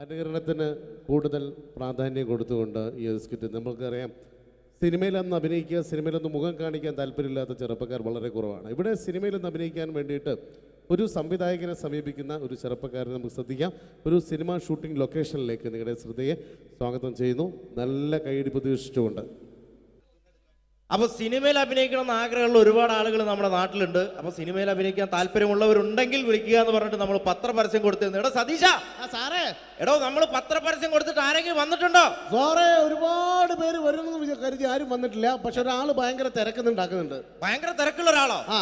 അനുകരണത്തിന് കൂടുതൽ പ്രാധാന്യം കൊടുത്തുകൊണ്ട് ഈ സ്കിറ്റ് നമുക്കറിയാം. സിനിമയിലൊന്ന് അഭിനയിക്കുക, സിനിമയിലൊന്ന് മുഖം കാണിക്കാൻ താല്പര്യമില്ലാത്ത ചെറുപ്പക്കാർ വളരെ കുറവാണ്. ഇവിടെ സിനിമയിലൊന്ന് അഭിനയിക്കാൻ വേണ്ടിയിട്ട് ഒരു സംവിധായകനെ സമീപിക്കുന്ന ഒരു ചെറുപ്പക്കാരനെ നമുക്ക് ശ്രദ്ധിക്കാം. ഒരു സിനിമ ഷൂട്ടിംഗ് ലൊക്കേഷനിലേക്ക് നിങ്ങളുടെ ശ്രദ്ധയെ സ്വാഗതം ചെയ്യുന്നു, നല്ല കൈയടി പ്രതീക്ഷിച്ചുകൊണ്ട്. അപ്പോൾ സിനിമയിൽ അഭിനയിക്കണമെന്ന് ആഗ്രഹമുള്ള ഒരുപാട് ആളുകൾ നമ്മുടെ നാട്ടിലുണ്ട്. അപ്പോൾ സിനിമയിൽ അഭിനയിക്കാൻ താല്പര്യമുള്ളവരുണ്ടെങ്കിൽ വിളിക്കുക എന്ന് പറഞ്ഞിട്ട് നമ്മൾ പത്രപരസ്യം കൊടുത്തിരുന്നു. എടോ സതീശ, സാറേ, എടോ നമ്മൾ പത്രപരസ്യം കൊടുത്തിട്ട് ആരെങ്കിലും വന്നിട്ടുണ്ടോ? സാറേ, ഒരുപാട് പേര് വരുമെന്ന് കരുതി ആരും വന്നിട്ടില്ല. പക്ഷെ ഒരാൾ ഭയങ്കര തിരക്കുന്നുണ്ടാക്കുന്നുണ്ട്. ഭയങ്കര തിരക്കുള്ള ഒരാളോ? ആ,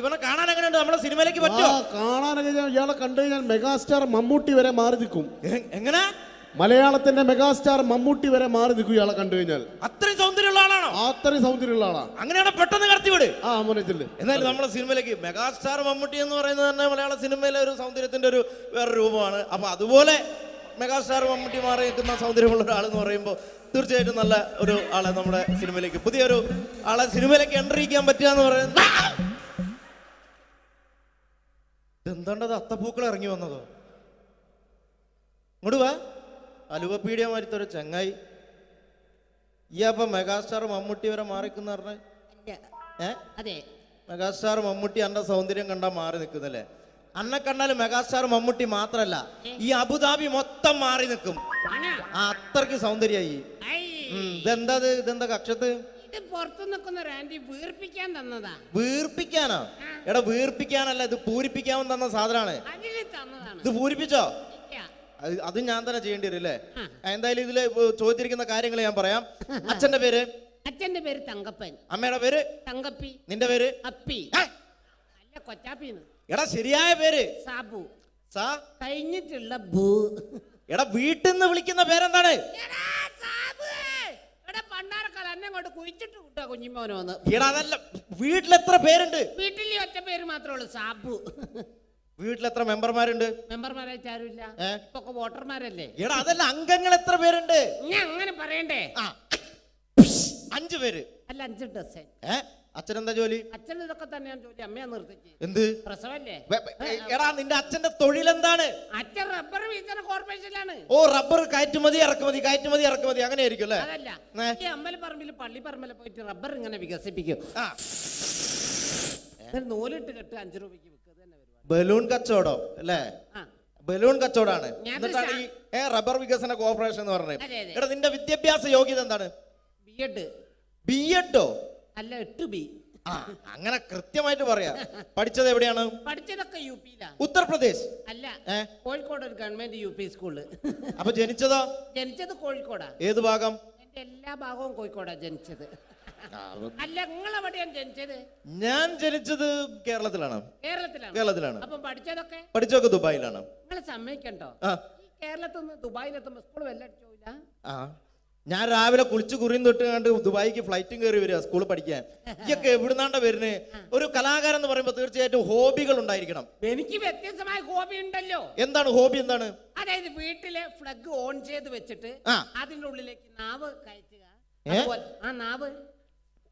ഇവനെ കാണാൻ എങ്ങനെയുണ്ട്? നമ്മളെ സിനിമയിലേക്ക് പറ്റുമോ? കാണാനൊക്കെ ഇയാളെ കണ്ടു കഴിഞ്ഞാൽ മെഗാസ്റ്റാർ മമ്മൂട്ടി വരെ മാറി നിൽക്കും. എങ്ങനെ? മലയാളത്തിന്റെ മെഗാസ്റ്റാർ മമ്മൂട്ടി വരെ മാറി നിൽക്കും ഇയാളെ കണ്ടു കഴിഞ്ഞാൽ. അത്രയും സൗന്ദര്യമുള്ള ആളാണോ? അത്രയും സൗന്ദര്യമുള്ള ആളാ. അങ്ങനെയാണ് പെട്ടെന്ന് കടത്തിവിട്. മോനത്തില് എന്നാലും നമ്മളെ സിനിമയിലേക്ക് മെഗാസ്റ്റാർ മമ്മൂട്ടി എന്ന് പറയുന്നത് തന്നെ മലയാള സിനിമയിലെ ഒരു സൗന്ദര്യത്തിന്റെ ഒരു വേറെ രൂപമാണ്. അപ്പൊ അതുപോലെ മെഗാസ്റ്റാർ മമ്മൂട്ടി മാറി നിൽക്കുന്ന സൗന്ദര്യമുള്ള ഒരാളെന്ന് പറയുമ്പോൾ തീർച്ചയായിട്ടും നല്ല ഒരു ആളെ നമ്മുടെ സിനിമയിലേക്ക്, പുതിയൊരു ആളെ സിനിമയിലേക്ക് എൻട്രി ചെയ്യാൻ പറ്റുക എന്ന് പറയുന്നത്. എന്താണ്ടത് അത്തപ്പൂക്കൾ ഇറങ്ങി വന്നതോ? ഇങ്ങോട്ട് വാ, അലുവപ്പീഡിയ മാരിത്തൊരു ചങ്ങായി. ഈ അപ്പൊ മെഗാസ്റ്റാർ മമ്മൂട്ടി വരെ മാറിക്കുന്ന പറഞ്ഞ മെഗാസ്റ്റാർ മമ്മൂട്ടി അന്റെ സൗന്ദര്യം കണ്ടാ മാറി നിൽക്കുന്നല്ലേ? അന്നെ കണ്ടാലും മെഗാസ്റ്റാർ മമ്മൂട്ടി മാത്രല്ല, ഈ അബുദാബി മൊത്തം മാറി നിൽക്കും. അത്രക്ക് സൗന്ദര്യായി. ഇതെന്താ കക്ഷത്ത്? വീർപ്പിക്കാനോ? എടാ വീർപ്പിക്കാനല്ല, ഇത് പൂരിപ്പിക്കാമെന്ന് തന്ന സാധനമാണ്. ഇത് പൂരിപ്പിച്ചോ? അത് ഞാൻ തന്നെ ചെയ്യേണ്ടി വരും അല്ലേ? എന്തായാലും ഇതില് ചോദിച്ചിരിക്കുന്ന കാര്യങ്ങൾ ഞാൻ പറയാം. അച്ഛന്റെ പേര്? അച്ഛന്റെ പേര് തങ്കപ്പൻ. അമ്മയുടെ പേര്? തങ്കപ്പി. നിന്റെ പേര്? അപ്പി. അല്ല, കൊച്ചാപ്പിന്ന്. എടാ ശരിയായ പേര്? സാബു. സാ കഴിഞ്ഞിട്ടുള്ള ബു. എടാ വീട്ടിൽ നിന്ന് വിളിക്കുന്ന പേരെന്താണ്? പണ്ടാരക്കാലം എന്നെ കൊണ്ട് കുഴിച്ചിട്ട് കൂട്ടാ കുഞ്ഞിമോനോന്ന്. എടാ അതല്ല, വീട്ടിൽ എത്ര പേരുണ്ട്? വീട്ടിൽ ഒറ്റ പേര് മാത്രമേ ഉള്ളൂ, സാബു. വീട്ടിൽ എത്ര മെമ്പർമാരുണ്ട്? മെമ്പർമാരായിട്ട് ആരുമില്ല, ഇപ്പൊ വോട്ടർമാരല്ലേ. എടാ അതല്ല, അംഗങ്ങൾ എത്ര പേരുണ്ട്? ഞാൻ അങ്ങനെ പറയണ്ടേ? 5 പേര്. അല്ല, 5 ഡസൻ. അച്ഛനെന്താ ജോലി? അച്ഛൻ ഇതൊക്കെ തന്നെയാണ് ജോലി. അമ്മയാ നിർത്തിച്ച്. എന്ത് പ്രസവല്ലേ? എടാ നിന്റെ അച്ഛന്റെ തൊഴിൽ എന്താണ്? അച്ഛൻ റബ്ബർ വികസന കോർപ്പറേഷനിലാണ്. ഓ, റബ്ബർ കയറ്റുമതി ഇറക്കുമതി, കയറ്റുമതി ഇറക്കുമതി, അങ്ങനെ ആയിരിക്കും അല്ലേ? അതല്ല, ഈ അമ്പലപ്പറമ്പിൽ പള്ളിപ്പറമ്പിൽ പോയിട്ട് റബ്ബർ ഇങ്ങനെ വികസിപ്പിക്കും. നൂലിട്ട് കെട്ട് 5 രൂപയ്ക്ക് വിൽക്കുക തന്നെ. ബലൂൺ കച്ചവടം അല്ലേ? ബലൂൺ കച്ചവടാണ്. എന്നിട്ടാണ് ഈ റബ്ബർ വികസന കോർപ്പറേഷൻ എന്ന് പറഞ്ഞത്. എടാ നിന്റെ വിദ്യാഭ്യാസ യോഗ്യത എന്താണ്? ബിഎഡോ? അല്ല, 8B. അങ്ങനെ കൃത്യമായിട്ട് പറയാ. പഠിച്ചത് എവിടെയാണ്? പഠിച്ചതൊക്കെ യുപിയിലാ. ഉത്തർപ്രദേശ്? അല്ല, കോഴിക്കോട് ഒരു ഗവൺമെന്റ് യുപി സ്കൂള്. അപ്പൊ ജനിച്ചതോ? ജനിച്ചത് കോഴിക്കോടാ. ഏത് ഭാഗം? എന്റെ എല്ലാ ഭാഗവും കോഴിക്കോടാ ജനിച്ചത്. അല്ല, നിങ്ങളെവിടെയാണ് ജനിച്ചത്? ഞാൻ ജനിച്ചത് കേരളത്തിലാണ്. കേരളത്തിലാണ്. അപ്പൊ പഠിച്ചതൊക്കെ ദുബായിലാണ്. നിങ്ങൾ സമ്മതിക്കണ്ടോ? കേരളത്തിൽ നിന്ന് ദുബായിലെത്തുമ്പോ സ്കൂൾ വെല്ലടിച്ചോയില്ല. ഞാൻ രാവിലെ കുളിച്ച് കുറിയും തൊട്ട് കണ്ട് ദുബായിക്ക് ഫ്ലൈറ്റും കയറി വരിക സ്കൂളിൽ പഠിക്കാൻ. ഇയൊക്കെ എവിടുന്നാണ്ട വരുന്നത്? ഒരു കലാകാരൻ എന്ന് പറയുമ്പോൾ തീർച്ചയായിട്ടും ഹോബികൾ ഉണ്ടായിരിക്കണം. എനിക്ക് വ്യത്യസ്തമായ ഹോബി ഉണ്ടല്ലോ. എന്താണ് ഹോബി? എന്താണ്? അതായത് വീട്ടിലെ ഫ്ലഗ് ഓൺ ചെയ്ത് വെച്ചിട്ട് അതിന്റെ ഉള്ളിലേക്ക് നാവ് കയറ്റുക. ആ നാവ്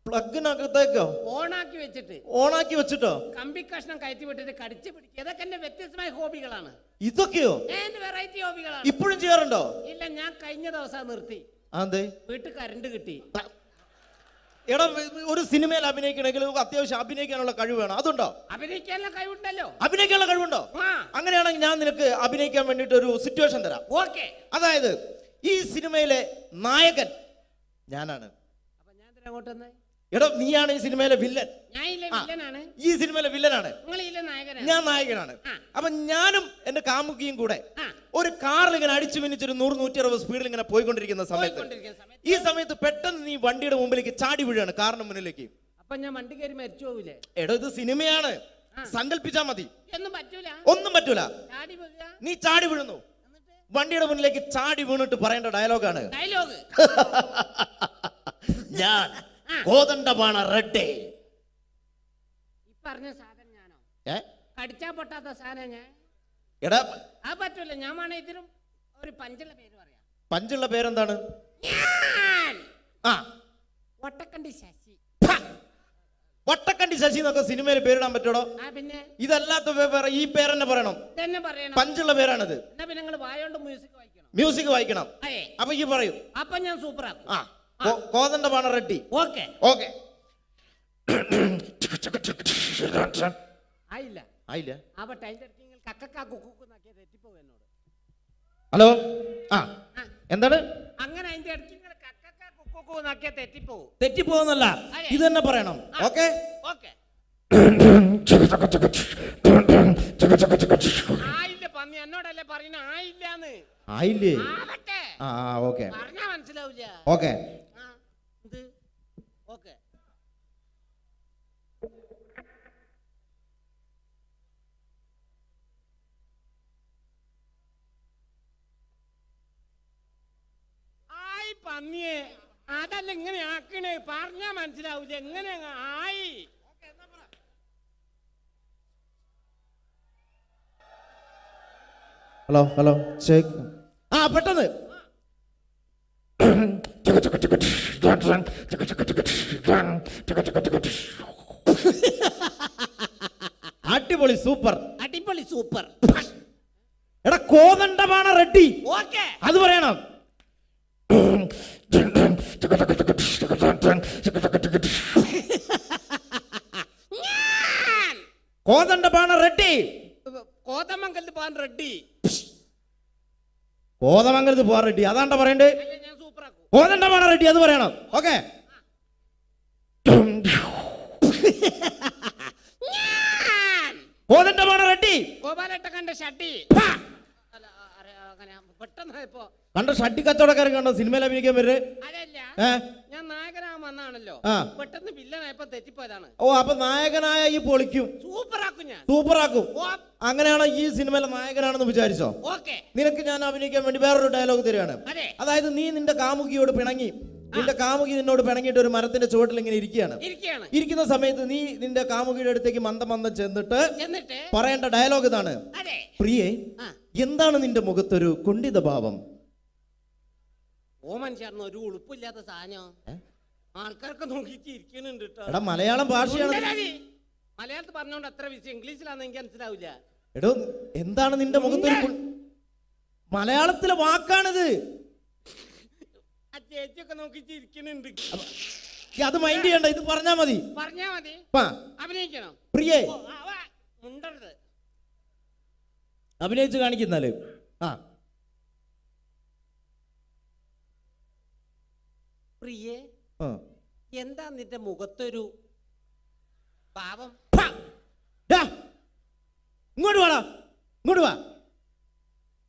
പ്ലഗിനകത്തേക്കോ ഓണാക്കി വെച്ചിട്ടോ കമ്പി കഷ്ണം കയറ്റി വിട്ടിട്ട് കടിച്ചു പിടിക്കുക. ഇതൊക്കെ എന്റെ വ്യത്യസ്തമായ ഹോബികളാണ്. ഇതൊക്കെയോ? വെറൈറ്റി ഹോബികളാണ്. ഇപ്പോഴും ചെയ്യാറുണ്ടോ? ഇല്ല, ഞാൻ കഴിഞ്ഞ ദിവസം നിർത്തി. വീട്ടിൽ കറണ്ട് കിട്ടി. എടാ, ഒരു സിനിമയിൽ അഭിനയിക്കണമെങ്കിൽ അത്യാവശ്യം അഭിനയിക്കാനുള്ള കഴിവ് വേണം. അതുണ്ടോ? അഭിനയിക്കാനുള്ള കഴിവുണ്ടല്ലോ. അഭിനയിക്കാനുള്ള കഴിവുണ്ടോ? അങ്ങനെയാണെങ്കിൽ ഞാൻ നിനക്ക് അഭിനയിക്കാൻ വേണ്ടിട്ട് ഒരു സിറ്റുവേഷൻ തരാം. ഓക്കെ. അതായത് ഈ സിനിമയിലെ നായകൻ ഞാനാണ്. അപ്പൊ ഞാൻ അങ്ങോട്ട്. എടോ, നീയാണ് ഈ സിനിമയിലെ വില്ലൻ. ഈ സിനിമയിലെ വില്ലനാണ്. ഞാൻ നായകനാണ്. അപ്പൊ ഞാനും എന്റെ കാമുകിയും കൂടെ ഒരു കാറിൽ ഇങ്ങനെ അടിച്ചു മിനിച്ചൊരു 100-160 സ്പീഡിൽ ഇങ്ങനെ പോയിക്കൊണ്ടിരിക്കുന്ന സമയത്ത് ഈ സമയത്ത് പെട്ടെന്ന് നീ വണ്ടിയുടെ മുമ്പിലേക്ക് ചാടി വീഴാണ്, കാറിന് മുന്നിലേക്ക്. അപ്പൊ ഞാൻ വണ്ടി കയറി മരിച്ചു പോവില്ലേ? എടോ, ഇത് സിനിമയാണ്, സങ്കല്പിച്ചാ മതി. ഒന്നും പറ്റൂല. നീ ചാടി വീഴുന്നു, വണ്ടിയുടെ മുന്നിലേക്ക് ചാടി വീണിട്ട് പറയേണ്ട ഡയലോഗാണ്, ഞാൻ കോതണ്ടപാണ റെഡ്ഡേ. പറഞ്ഞ സാധനം ഞാനോ? കടിച്ചാ പൊട്ടാത്ത സാധനം ഞാൻ. എടാ ആ പറ്റൂല. ഞാൻ വേണേ ഇതിനും ഒരു പഞ്ചുള്ള പേര് പറയാം. പഞ്ചുള്ള പേരെന്താണ്? ഒട്ടക്കണ്ടി ശശി. വട്ടക്കണ്ടി ശശി എന്നൊക്കെ സിനിമയിൽ പേരിടാൻ പറ്റോടോ? ഇതല്ലാത്ത ഈ പേരെന്നെ പറയണം. പഞ്ചുള്ള പേരാണിത്. വായോണ്ട് മ്യൂസിക് വായിക്കണം. മ്യൂസിക് വായിക്കണം. അതെ. അപ്പൊ ഈ പറയൂ. അപ്പൊ ഞാൻ സൂപ്പർ ആക്കും. ആ കോതണ്ടപാണ റെഡി. Okay okay. ആയില്ല ആയില്ല. അപ്പൊ ടൈലർ കിങ്ങിൽ കക്കക്കാ കുക്കു നാക്കിയ തെറ്റിപ്പോവും എന്നോട്. ഹലോ. ആ എന്താണ്? അങ്ങനെ അതിന്റെ ഇടയ്ക്ക് നിങ്ങൾ കക്കക്കാ കുക്കു നാക്കിയ തെറ്റിപ്പോവും. തെറ്റിപ്പോന്നല്ല, ഇത് തന്നെ പറയണം. Okay okay. ആയില്ല പന്നി എന്നോടല്ലേ പറയുന്ന ആയില്ലാന്ന്. ആയില്ലേ? ആവട്ടെ. ആ ഓക്കെ. പറഞ്ഞാ മനസ്സിലാവില്ല. ഓക്കെ. ഇത് ഓക്കെ. ആയി പന്നിയെ അതല്ല ഇങ്ങനെ ആക്കണേ, പറഞ്ഞാ മനസ്സിലാവില്ല. എങ്ങനെ ആയി? Hello hello check. ആ പെട്ടെന്ന്. അടിപൊളി സൂപ്പർ. അടിപൊളി സൂപ്പർ. എടാ കോതണ്ടപാണ റെഡി. ഓക്കെ. അത് പറയണം. കോതണ്ടപാണ റെഡി. കോതമംഗലത്ത് പോകാൻ റെഡി. കോതമംഗലത്ത് പോകാൻ റെഡി അതാണ്ട പറയണ്ടേ. ഞാൻ സൂപ്പർ ആക്കും. കോതണ്ടപാണ റെഡി അത് പറയണം. ഓക്കെ. കോതണ്ടപാണ റെഡി. ഗോപാലേട്ട കണ്ട ഷട്ടി. പെട്ടെന്ന് ഇപ്പോ കണ്ട ഷട്ടി കച്ചവടക്കാരൻ കണ്ടോ സിനിമയിൽ അഭിനയിക്കാൻ വരുന്നത്? അതല്ല, ഞാൻ നായകനാകാൻ വന്നാണല്ലോ, പെട്ടെന്ന് വില്ലനായപ്പോ തെറ്റിപ്പോയതാണ്. ഓ അപ്പൊ നായകനായ ഈ പൊളിക്കും. സൂപ്പറാക്കും ഞാൻ. സൂപ്പറാക്കും. അങ്ങനെയാണോ ഈ സിനിമയിലെ നായകനാണെന്ന് വിചാരിച്ചോ? ഓക്കെ. നിനക്ക് ഞാൻ അഭിനയിക്കാൻ വേണ്ടി വേറൊരു ഡയലോഗ് തരികയാണ്. അതായത് നീ നിന്റെ കാമുകിയോട് പിണങ്ങി, നിന്റെ കാമുകി നിന്നോട് പിണങ്ങിയിട്ട് ഒരു മരത്തിന്റെ ചുവട്ടിൽ ഇങ്ങനെ ഇരിക്കുന്ന സമയത്ത് നീ നിന്റെ കാമുകിയുടെ അടുത്തേക്ക് മന്ദം ചെന്നിട്ട് പറയേണ്ട ഡയലോഗ് ഇതാണ്. പ്രിയേ, എന്താണ് നിന്റെ മുഖത്തൊരു കുണ്ഠിത ഭാവം? ഓമൻ ചേർന്ന ഒരു ഉളുപ്പില്ലാത്ത സാധനം ആൾക്കാർക്ക് നോക്കിയിട്ട് ഇരിക്കുന്നുണ്ട്. എടാ മലയാളം ഭാഷയാണ്. മലയാളത്തിൽ പറഞ്ഞോണ്ട് അത്ര വിഷയം, ഇംഗ്ലീഷിലാന്ന് എനിക്ക് മനസ്സിലാവില്ല. എടോ എന്താണ് നിന്റെ മുഖത്തൊരു മലയാളത്തിലെ വാക്കാണിത്. ആ ചേച്ചിയൊക്കെ നോക്കിയിട്ട് ഇരിക്കുന്നുണ്ട്. അത് മൈൻഡ് ചെയ്യണ്ട, ഇത് പറഞ്ഞാ മതി. അഭിനയിക്കണം. പ്രിയേ മുണ്ടരുത്. അഭിനയിച്ച് കാണിക്കുന്നാല്. പ്രിയേ, എന്താ നിന്റെ മുഖത്തൊരു പാവം? ഇങ്ങോട്ട് വാടാ, ഇങ്ങോട്ട് വാ.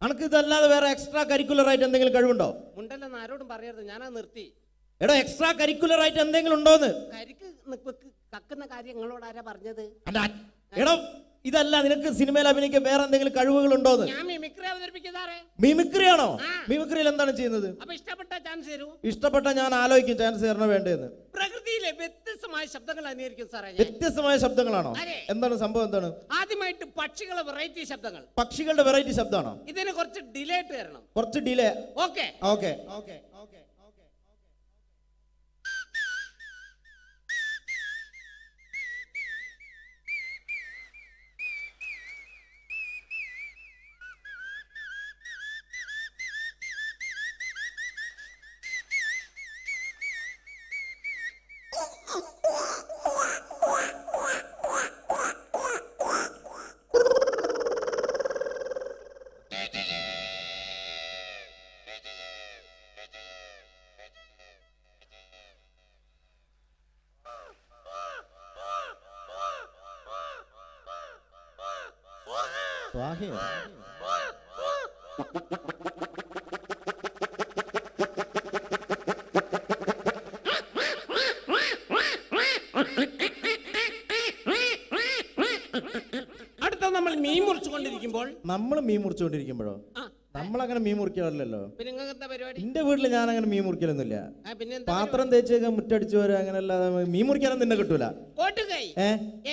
അനക്ക് ഇതല്ലാതെ വേറെ എക്സ്ട്രാ കരിക്കുലർ ആയിട്ട് എന്തെങ്കിലും കഴിവുണ്ടോ? ഉണ്ടല്ലെന്ന് ആരോടും പറയരുത്, ഞാനാ നിർത്തി. എടോ എക്സ്ട്രാ കരിക്കുലർ ആയിട്ട് എന്തെങ്കിലും ഉണ്ടോന്ന്? കരിക്ക് കക്കുന്ന കാര്യം നിങ്ങളോട് ആരാ പറഞ്ഞത്? എടോ ഇതല്ല, നിനക്ക് സിനിമയിൽ അഭിനയിക്കാൻ വേറെ എന്തെങ്കിലും കഴിവുകൾ ഉണ്ടോന്ന്? ഞാൻ മിമിക്രി അവതരിപ്പിക്കുന്നതാറേ. മിമിക്രി ആണോ? മിമിക്രിയിൽ എന്താണ് ചെയ്യുന്നത്? അപ്പൊ ഇഷ്ടപ്പെട്ട ചാൻസ് തരൂ. ഇഷ്ടപ്പെട്ട ഞാൻ ആലോചിക്കും ചാൻസ് തരണോ വേണ്ടതെന്ന്. പ്രകൃതിയിലെ വ്യത്യസ്തമായ ശബ്ദങ്ങൾ അനുകരിക്കും സാറേ. വ്യത്യസ്തമായ ശബ്ദങ്ങളാണോ? എന്താണ് സംഭവം? എന്താണ്? ആദ്യമായിട്ട് പക്ഷികളുടെ വെറൈറ്റി ശബ്ദങ്ങൾ. പക്ഷികളുടെ വെറൈറ്റി ശബ്ദമാണോ? ഇതിന് കുറച്ച് ഡിലേ ഇട്ട് തരണം. കുറച്ച് delay. Okay okay okay okay. അടുത്ത നമ്മൾ മീൻ മുറിച്ചുകൊണ്ടിരിക്കുമ്പോൾ നമ്മളങ്ങനെ മീൻ മുറിക്കാറില്ലല്ലോ. പിന്നെ നിങ്ങൾക്ക് എന്താ പരിപാടി? എന്റെ വീട്ടില് ഞാൻ അങ്ങനെ മീൻ മുറിക്കലൊന്നുമില്ല. പാത്രം തേച്ചൊക്കെ മുറ്റടിച്ചു വരാ, അങ്ങനെയല്ലാതെ മീൻ മുറിക്കാനൊന്നും നിന്നെ കിട്ടൂല.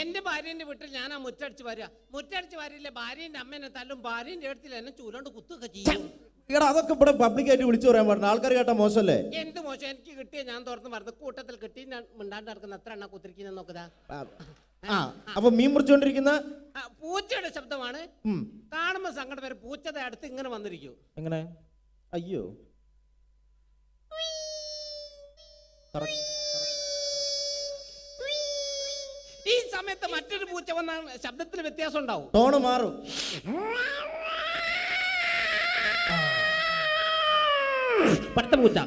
എന്റെ ഭാര്യന്റെ വീട്ടിൽ ഞാൻ ആ മുറ്റടിച്ച് വരിക. മുറ്റടിച്ച് വരില്ല, ഭാര്യന്റെ അമ്മേനെ തല്ലും, ഭാര്യന്റെ അടുത്തിൽ എന്നെ ചൂലോണ്ട് കുത്തൊക്കെ ചെയ്യും. അതൊക്കെ ഇവിടെ പബ്ലിക്കായിട്ട് വിളിച്ചു പറയാൻ പാടില്ല, ആൾക്കാർ കേട്ടാ മോശമല്ലേ? എന്ത് മോശം? എനിക്ക് കിട്ടിയ ഞാൻ തുറന്ന് മറന്നു. കൂട്ടത്തിൽ കിട്ടി മിണ്ടാണ്ട് നടക്കുന്ന എത്ര എണ്ണ കുത്തിരിക്കുന്ന നോക്കുക. അപ്പൊ മീൻ മുറിച്ചുകൊണ്ടിരിക്കുന്ന പൂച്ചയുടെ ശബ്ദമാണ്. കാണുമ്പോ സങ്കടം വരെ. പൂച്ചയുടെ അടുത്ത് ഇങ്ങനെ വന്നിരിക്കും. എങ്ങനെ? അയ്യോ ഈ സമയത്ത് മറ്റൊരു പൂച്ച വന്ന ശബ്ദത്തിൽ വ്യത്യാസം ഉണ്ടാവും. ടോണ് മാറും. പടുത്ത പൂച്ച.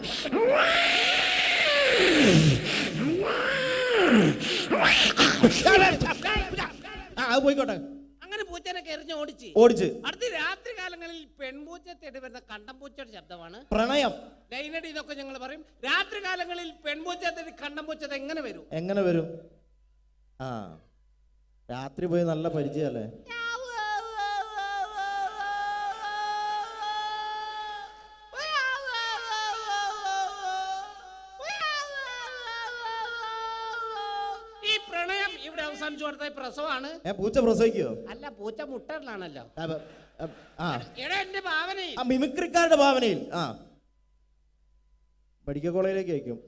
അത് പോയിക്കോട്ടെ. അങ്ങനെ പൂച്ചനെ എറിഞ്ഞ് ഓടിച്ച്. അടുത്ത രാത്രി കാലങ്ങളിൽ പെൺപൂച്ച തേടി വരുന്ന കണ്ടം പൂച്ചയുടെ ശബ്ദമാണ് പ്രണയം. ലൈനടി എന്നൊക്കെ ഞങ്ങൾ പറയും. രാത്രി കാലങ്ങളിൽ പെൺപൂച്ച തേടി കണ്ടം പൂച്ച എങ്ങനെ വരും? എങ്ങനെ വരും? ആ രാത്രി പോയി നല്ല പരിചയല്ലേ. ഈ പ്രണയം ഇവിടെ അവസാനിച്ചു കൊടുത്ത പ്രസവമാണ്. പൂച്ച പ്രസവിക്കോ? അല്ല, പൂച്ച മുട്ടറിലാണല്ലോ. എടാ എന്റെ ഭാവനയിൽ, മിമിക്രിക്കാരുടെ ഭാവനയിൽ മെഡിക്കൽ കോളേജിലേക്ക് അയക്കും.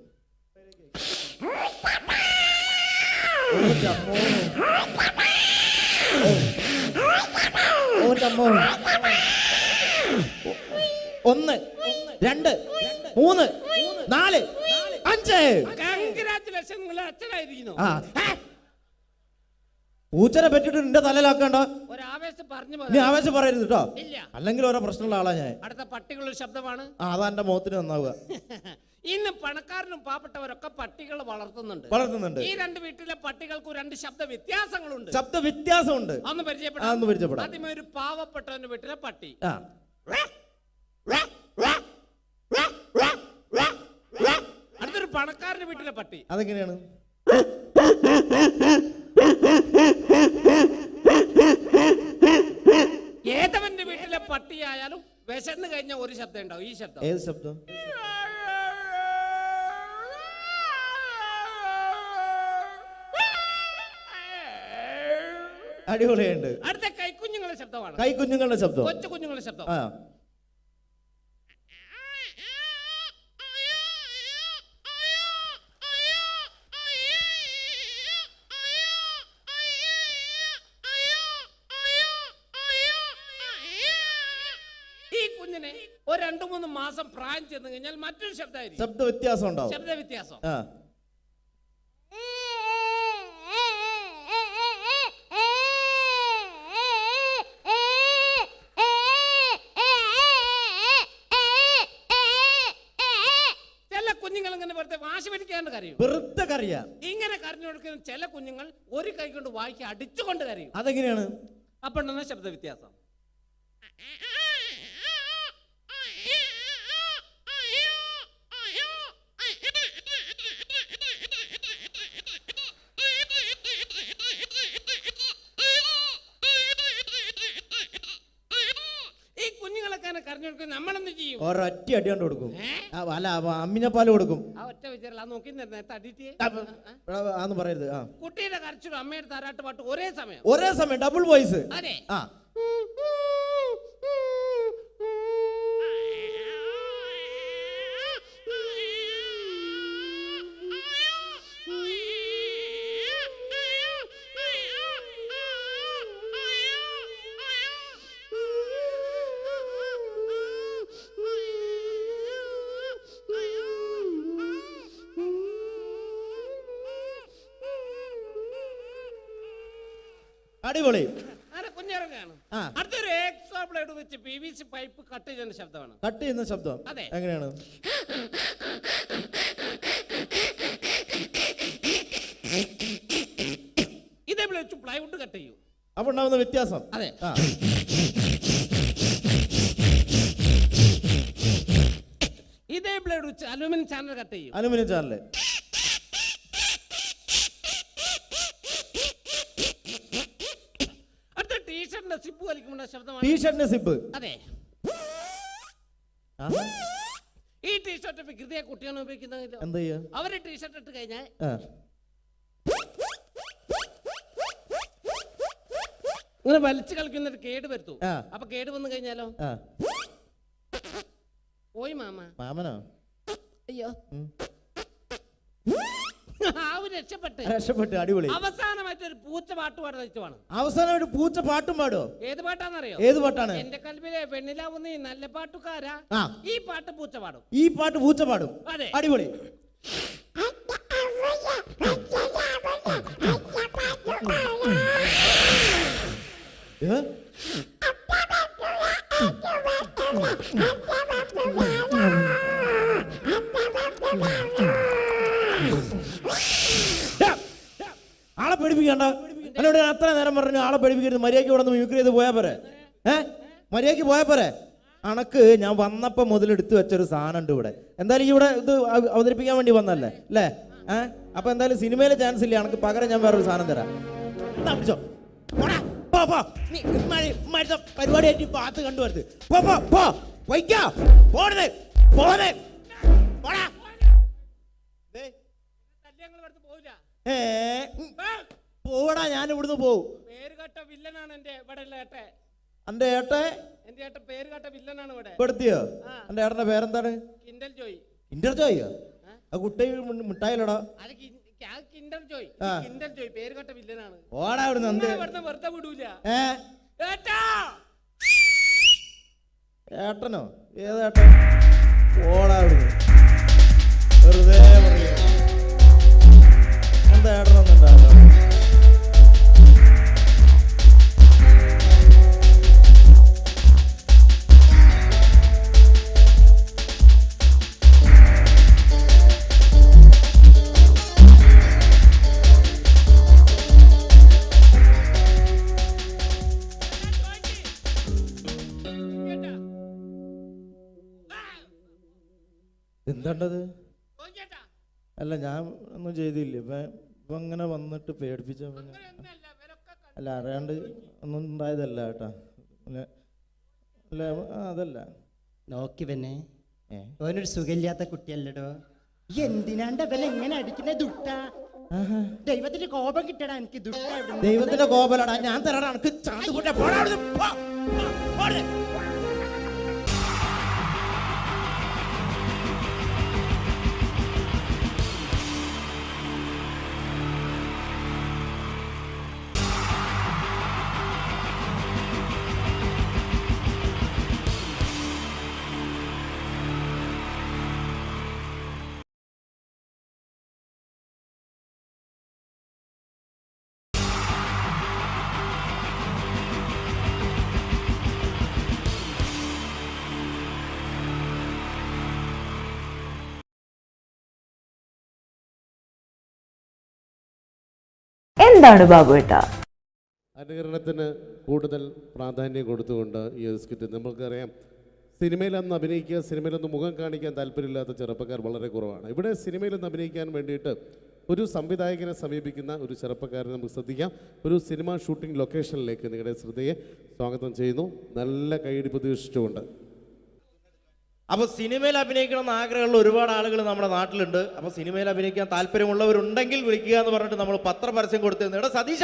ഒന്ന്, രണ്ട്, മൂന്ന്, നാല്, അഞ്ച്. കൺഗ്രാറ്റുലേഷൻ, നിങ്ങൾ അച്ഛനായിരിക്കുന്നു. പൂച്ചനെ പറ്റിട്ട് നിന്റെ തലയിലാക്കണ്ട. ഒരാവേശം പറഞ്ഞു നീ ആവേശം പറയരുത് കേട്ടോ. ഇല്ല, അല്ലെങ്കിൽ ഓരോ പ്രശ്നമുള്ള ആളാ ഞാൻ. അടുത്ത പട്ടികളുടെ ശബ്ദമാണ്. അതാ എന്റെ മുഖത്തിന് നന്നാവുക. ഇന്ന് പണക്കാരനും പാവപ്പെട്ടവരൊക്കെ പട്ടികൾ വളർത്തുന്നുണ്ട്. ഈ രണ്ട് വീട്ടിലെ പട്ടികൾക്ക് രണ്ട് ശബ്ദ വ്യത്യാസങ്ങളുണ്ട്. ശബ്ദ വ്യത്യാസമുണ്ട്. ഒന്ന് പരിചയപ്പെടാം. ആദ്യമേ ഒരു പാവപ്പെട്ടവന്റെ വീട്ടിലെ പട്ടി. അടുത്തൊരു പണക്കാരന്റെ വീട്ടിലെ പട്ടി. അതെങ്ങനെയാണ്? ഏതവന്റെ വീട്ടിലെ പട്ടിയായാലും വിശന്ന് കഴിഞ്ഞ ഒരു ശബ്ദം ഉണ്ടാവും. ഈ ശബ്ദം. ഏത് ശബ്ദം? അടിപൊളിയുണ്ട്. അടുത്ത കൈക്കുഞ്ഞുങ്ങളുടെ ശബ്ദമാണ്. കൈക്കുഞ്ഞുങ്ങളുടെ ശബ്ദം. കൊച്ചു കുഞ്ഞുങ്ങളുടെ ശബ്ദം. ഈ കുഞ്ഞിനെ ഒരു 2-3 മാസം പ്രായം ചെന്ന് കഴിഞ്ഞാൽ മറ്റൊരു ശബ്ദമായിരിക്കും. ശബ്ദ വ്യത്യാസം ഉണ്ടാവും. ശബ്ദ വ്യത്യാസം. ഇങ്ങനെ കരഞ്ഞു കൊടുക്കുന്ന ചില കുഞ്ഞുങ്ങൾ ഒരു കൈ കൊണ്ട് വായിക്ക് അടിച്ചുകൊണ്ട് കരയും. അതെങ്ങനെയാണ്? അപ്പോഴാണ് ശബ്ദ വ്യത്യാസം. ഈ കുഞ്ഞുങ്ങളൊക്കെ കരഞ്ഞു കൊടുക്കുന്ന നമ്മളെന്ത് ചെയ്യും? ഒരൊറ്റ അടി കൊണ്ട് കൊടുക്കും. അല്ല, അമ്മിഞ്ഞപ്പാല് കൊടുക്കും. ആ ഒറ്റ വിചാരം നോക്കി ആന്ന് പറയരുത്. കുട്ടിയുടെ കരച്ചിലും അമ്മയുടെ താരാട്ട് പാട്ട് ഒരേ സമയം ഡബിൾ വോയിസ്. അതെ. അടിപൊളി. കുഞ്ഞിറങ്ങാണ്. അടുത്തൊരു എക്സ്ട്രാ ബ്ലേഡ് വെച്ച് PVC പൈപ്പ് കട്ട് ചെയ്യുന്ന ശബ്ദമാണ്. കട്ട് ചെയ്യുന്ന ശബ്ദം. അതെ. എങ്ങനെയാണ്? ഇതേപോലെ വെച്ച് പ്ലൈവുഡ് കട്ട് ചെയ്യും. അപ്പൊ ഉണ്ടാവുന്ന വ്യത്യാസം. അതെ. ഇതേ ബ്ലേഡ് വെച്ച് അലുമിനിയം ചാനൽ കട്ട് ചെയ്യും. Aluminium channel. സിബ് വലിക്കുമ്പോൾ ശബ്ദമാണ്. ടീഷർട്ടിന്റെ സിബ്. അതെ. ഈ ടീഷർട്ട് വികൃതിയെ കുട്ടിയാണ് ഉപയോഗിക്കുന്നത്. എന്താ ചെയ്യാ? അവര് ടീഷർട്ട് ഇട്ട് കഴിഞ്ഞാൽ ഇങ്ങനെ വലിച്ചു കളിക്കുന്നൊരു കേട് വരുത്തും. അപ്പൊ കേട് വന്നു കഴിഞ്ഞാലോ? പോയി മാമനോ? അയ്യോ, രക്ഷപ്പെട്ട് അടിപൊളി. അവസാനമായിട്ട് ഒരു പൂച്ച പാട്ട് പാടുവാണ്. അവസാനമായിട്ട് പൂച്ച പാട്ടും പാടോ? ഏത് പാട്ടാന്നറിയോ? ഏത് പാട്ടാണ്? എന്റെ കൽവിലെ വെണ്ണിലാവുന്ന ഈ നല്ല പാട്ടുകാരാ. ഈ പാട്ട് പൂച്ച പാടും. ഈ പാട്ട് പൂച്ച പാടും. അതെ, അടിപൊളി. ആളെ പേടിപ്പിക്കണ്ട. എന്നോട് അത്ര നേരം പറഞ്ഞു ആളെ പേടിപ്പിക്കരുത്, മര്യാദയ്ക്ക് ഇവിടെ നിന്ന് മിമിക്രി ചെയ്ത് പോയാ പോരെ. മര്യാദയ്ക്ക് പോയാ പോരെ. അണക്ക് ഞാൻ വന്നപ്പോ മുതൽ എടുത്തു വെച്ചൊരു സാധനം ഉണ്ട് ഇവിടെ. എന്തായാലും ഇവിടെ ഇത് അവതരിപ്പിക്കാൻ വേണ്ടി വന്നല്ലേ അല്ലേ? അപ്പൊ എന്തായാലും സിനിമയിലെ ചാൻസ് ഇല്ല. അണക്ക് പകരം ഞാൻ വേറൊരു സാധനം തരാം. പരിപാടിയായിട്ട് പാത്ത് കണ്ടുവരുത്. പോടാ, ഞാൻ ഇവിടുന്ന് പോവും. പേരുകെട്ട വില്ലനാണ് എന്റെ ഇവിടെ ഏട്ടെ. എന്റെ ഏട്ടെ? എന്റെ ഏട്ട പേരുകെട്ട വില്ലനാണ് ഇവിടെ. പെടുത്തിയോ? എന്റെ ഏട്ടന്റെ പേരെന്താണ്? കിൻഡൽ ജോയ്. Kinder Joyo? ആ കുട്ടി മിഠായിലടാ. അത് കിൻഡൽ ജോയ്. കിൻഡൽ ജോയ് പേരുകെട്ട വില്ലനാണ്. ഓടാ ഇവിടുന്ന്. വെറുതെ വിടൂല. ഏട്ടനോ? ഏതേട്ടൻ? ഓടാ ഇവിടുന്ന്. വെറുതെ പറയാ. എന്താ ഏട്ടനൊന്നും ഉണ്ടാവില്ല. എന്താണ്ടത്? അല്ല, ഞാൻ ഒന്നും ചെയ്തില്ല. ഇപ്പൊ ഇങ്ങനെ വന്നിട്ട് പേടിപ്പിച്ച. അല്ല, അറിയാണ്ട് ഒന്നും ഉണ്ടായതല്ല കേട്ടാ. അല്ല, അതല്ല. നോക്കി പിന്നെ ഓനൊരു സുഖമില്ലാത്ത കുട്ടിയല്ലടോ. എന്തിനാണ്ട് അവൻ എങ്ങനെ അടിക്കുന്ന ദുട്ട? ദൈവത്തിന്റെ കോപം കിട്ടടാ എനിക്ക്. ദുട്ട ദൈവത്തിന്റെ കോപലടാ. ഞാൻ തരാടാ എനിക്ക്. എന്താണ് ബാബുവേട്ട? അനുകരണത്തിന് കൂടുതൽ പ്രാധാന്യം കൊടുത്തുകൊണ്ട് ഈ സ്കിറ്റ്, നമുക്കറിയാം സിനിമയിലൊന്ന് അഭിനയിക്കുക, സിനിമയിലൊന്ന് മുഖം കാണിക്കാൻ താല്പര്യമില്ലാത്ത ചെറുപ്പക്കാർ വളരെ കുറവാണ്. ഇവിടെ സിനിമയിലൊന്ന് അഭിനയിക്കാൻ വേണ്ടിയിട്ട് ഒരു സംവിധായകനെ സമീപിക്കുന്ന ഒരു ചെറുപ്പക്കാരനെ നമുക്ക് ശ്രദ്ധിക്കാം. ഒരു സിനിമ ഷൂട്ടിംഗ് ലൊക്കേഷനിലേക്ക് നിങ്ങളുടെ ശ്രദ്ധയെ സ്വാഗതം ചെയ്യുന്നു. നല്ല കൈയടി പ്രതീക്ഷിച്ചുകൊണ്ട്. അപ്പൊ സിനിമയിൽ അഭിനയിക്കണം എന്ന് ആഗ്രഹമുള്ള ഒരുപാട് ആളുകൾ നമ്മുടെ നാട്ടിലുണ്ട്. അപ്പൊ സിനിമയിൽ അഭിനയിക്കാൻ താല്പര്യമുള്ളവരുണ്ടെങ്കിൽ വിളിക്കുക എന്ന് പറഞ്ഞിട്ട് നമ്മൾ പത്രപരസ്യം കൊടുത്തിരുന്നു. എടോ സതീശ,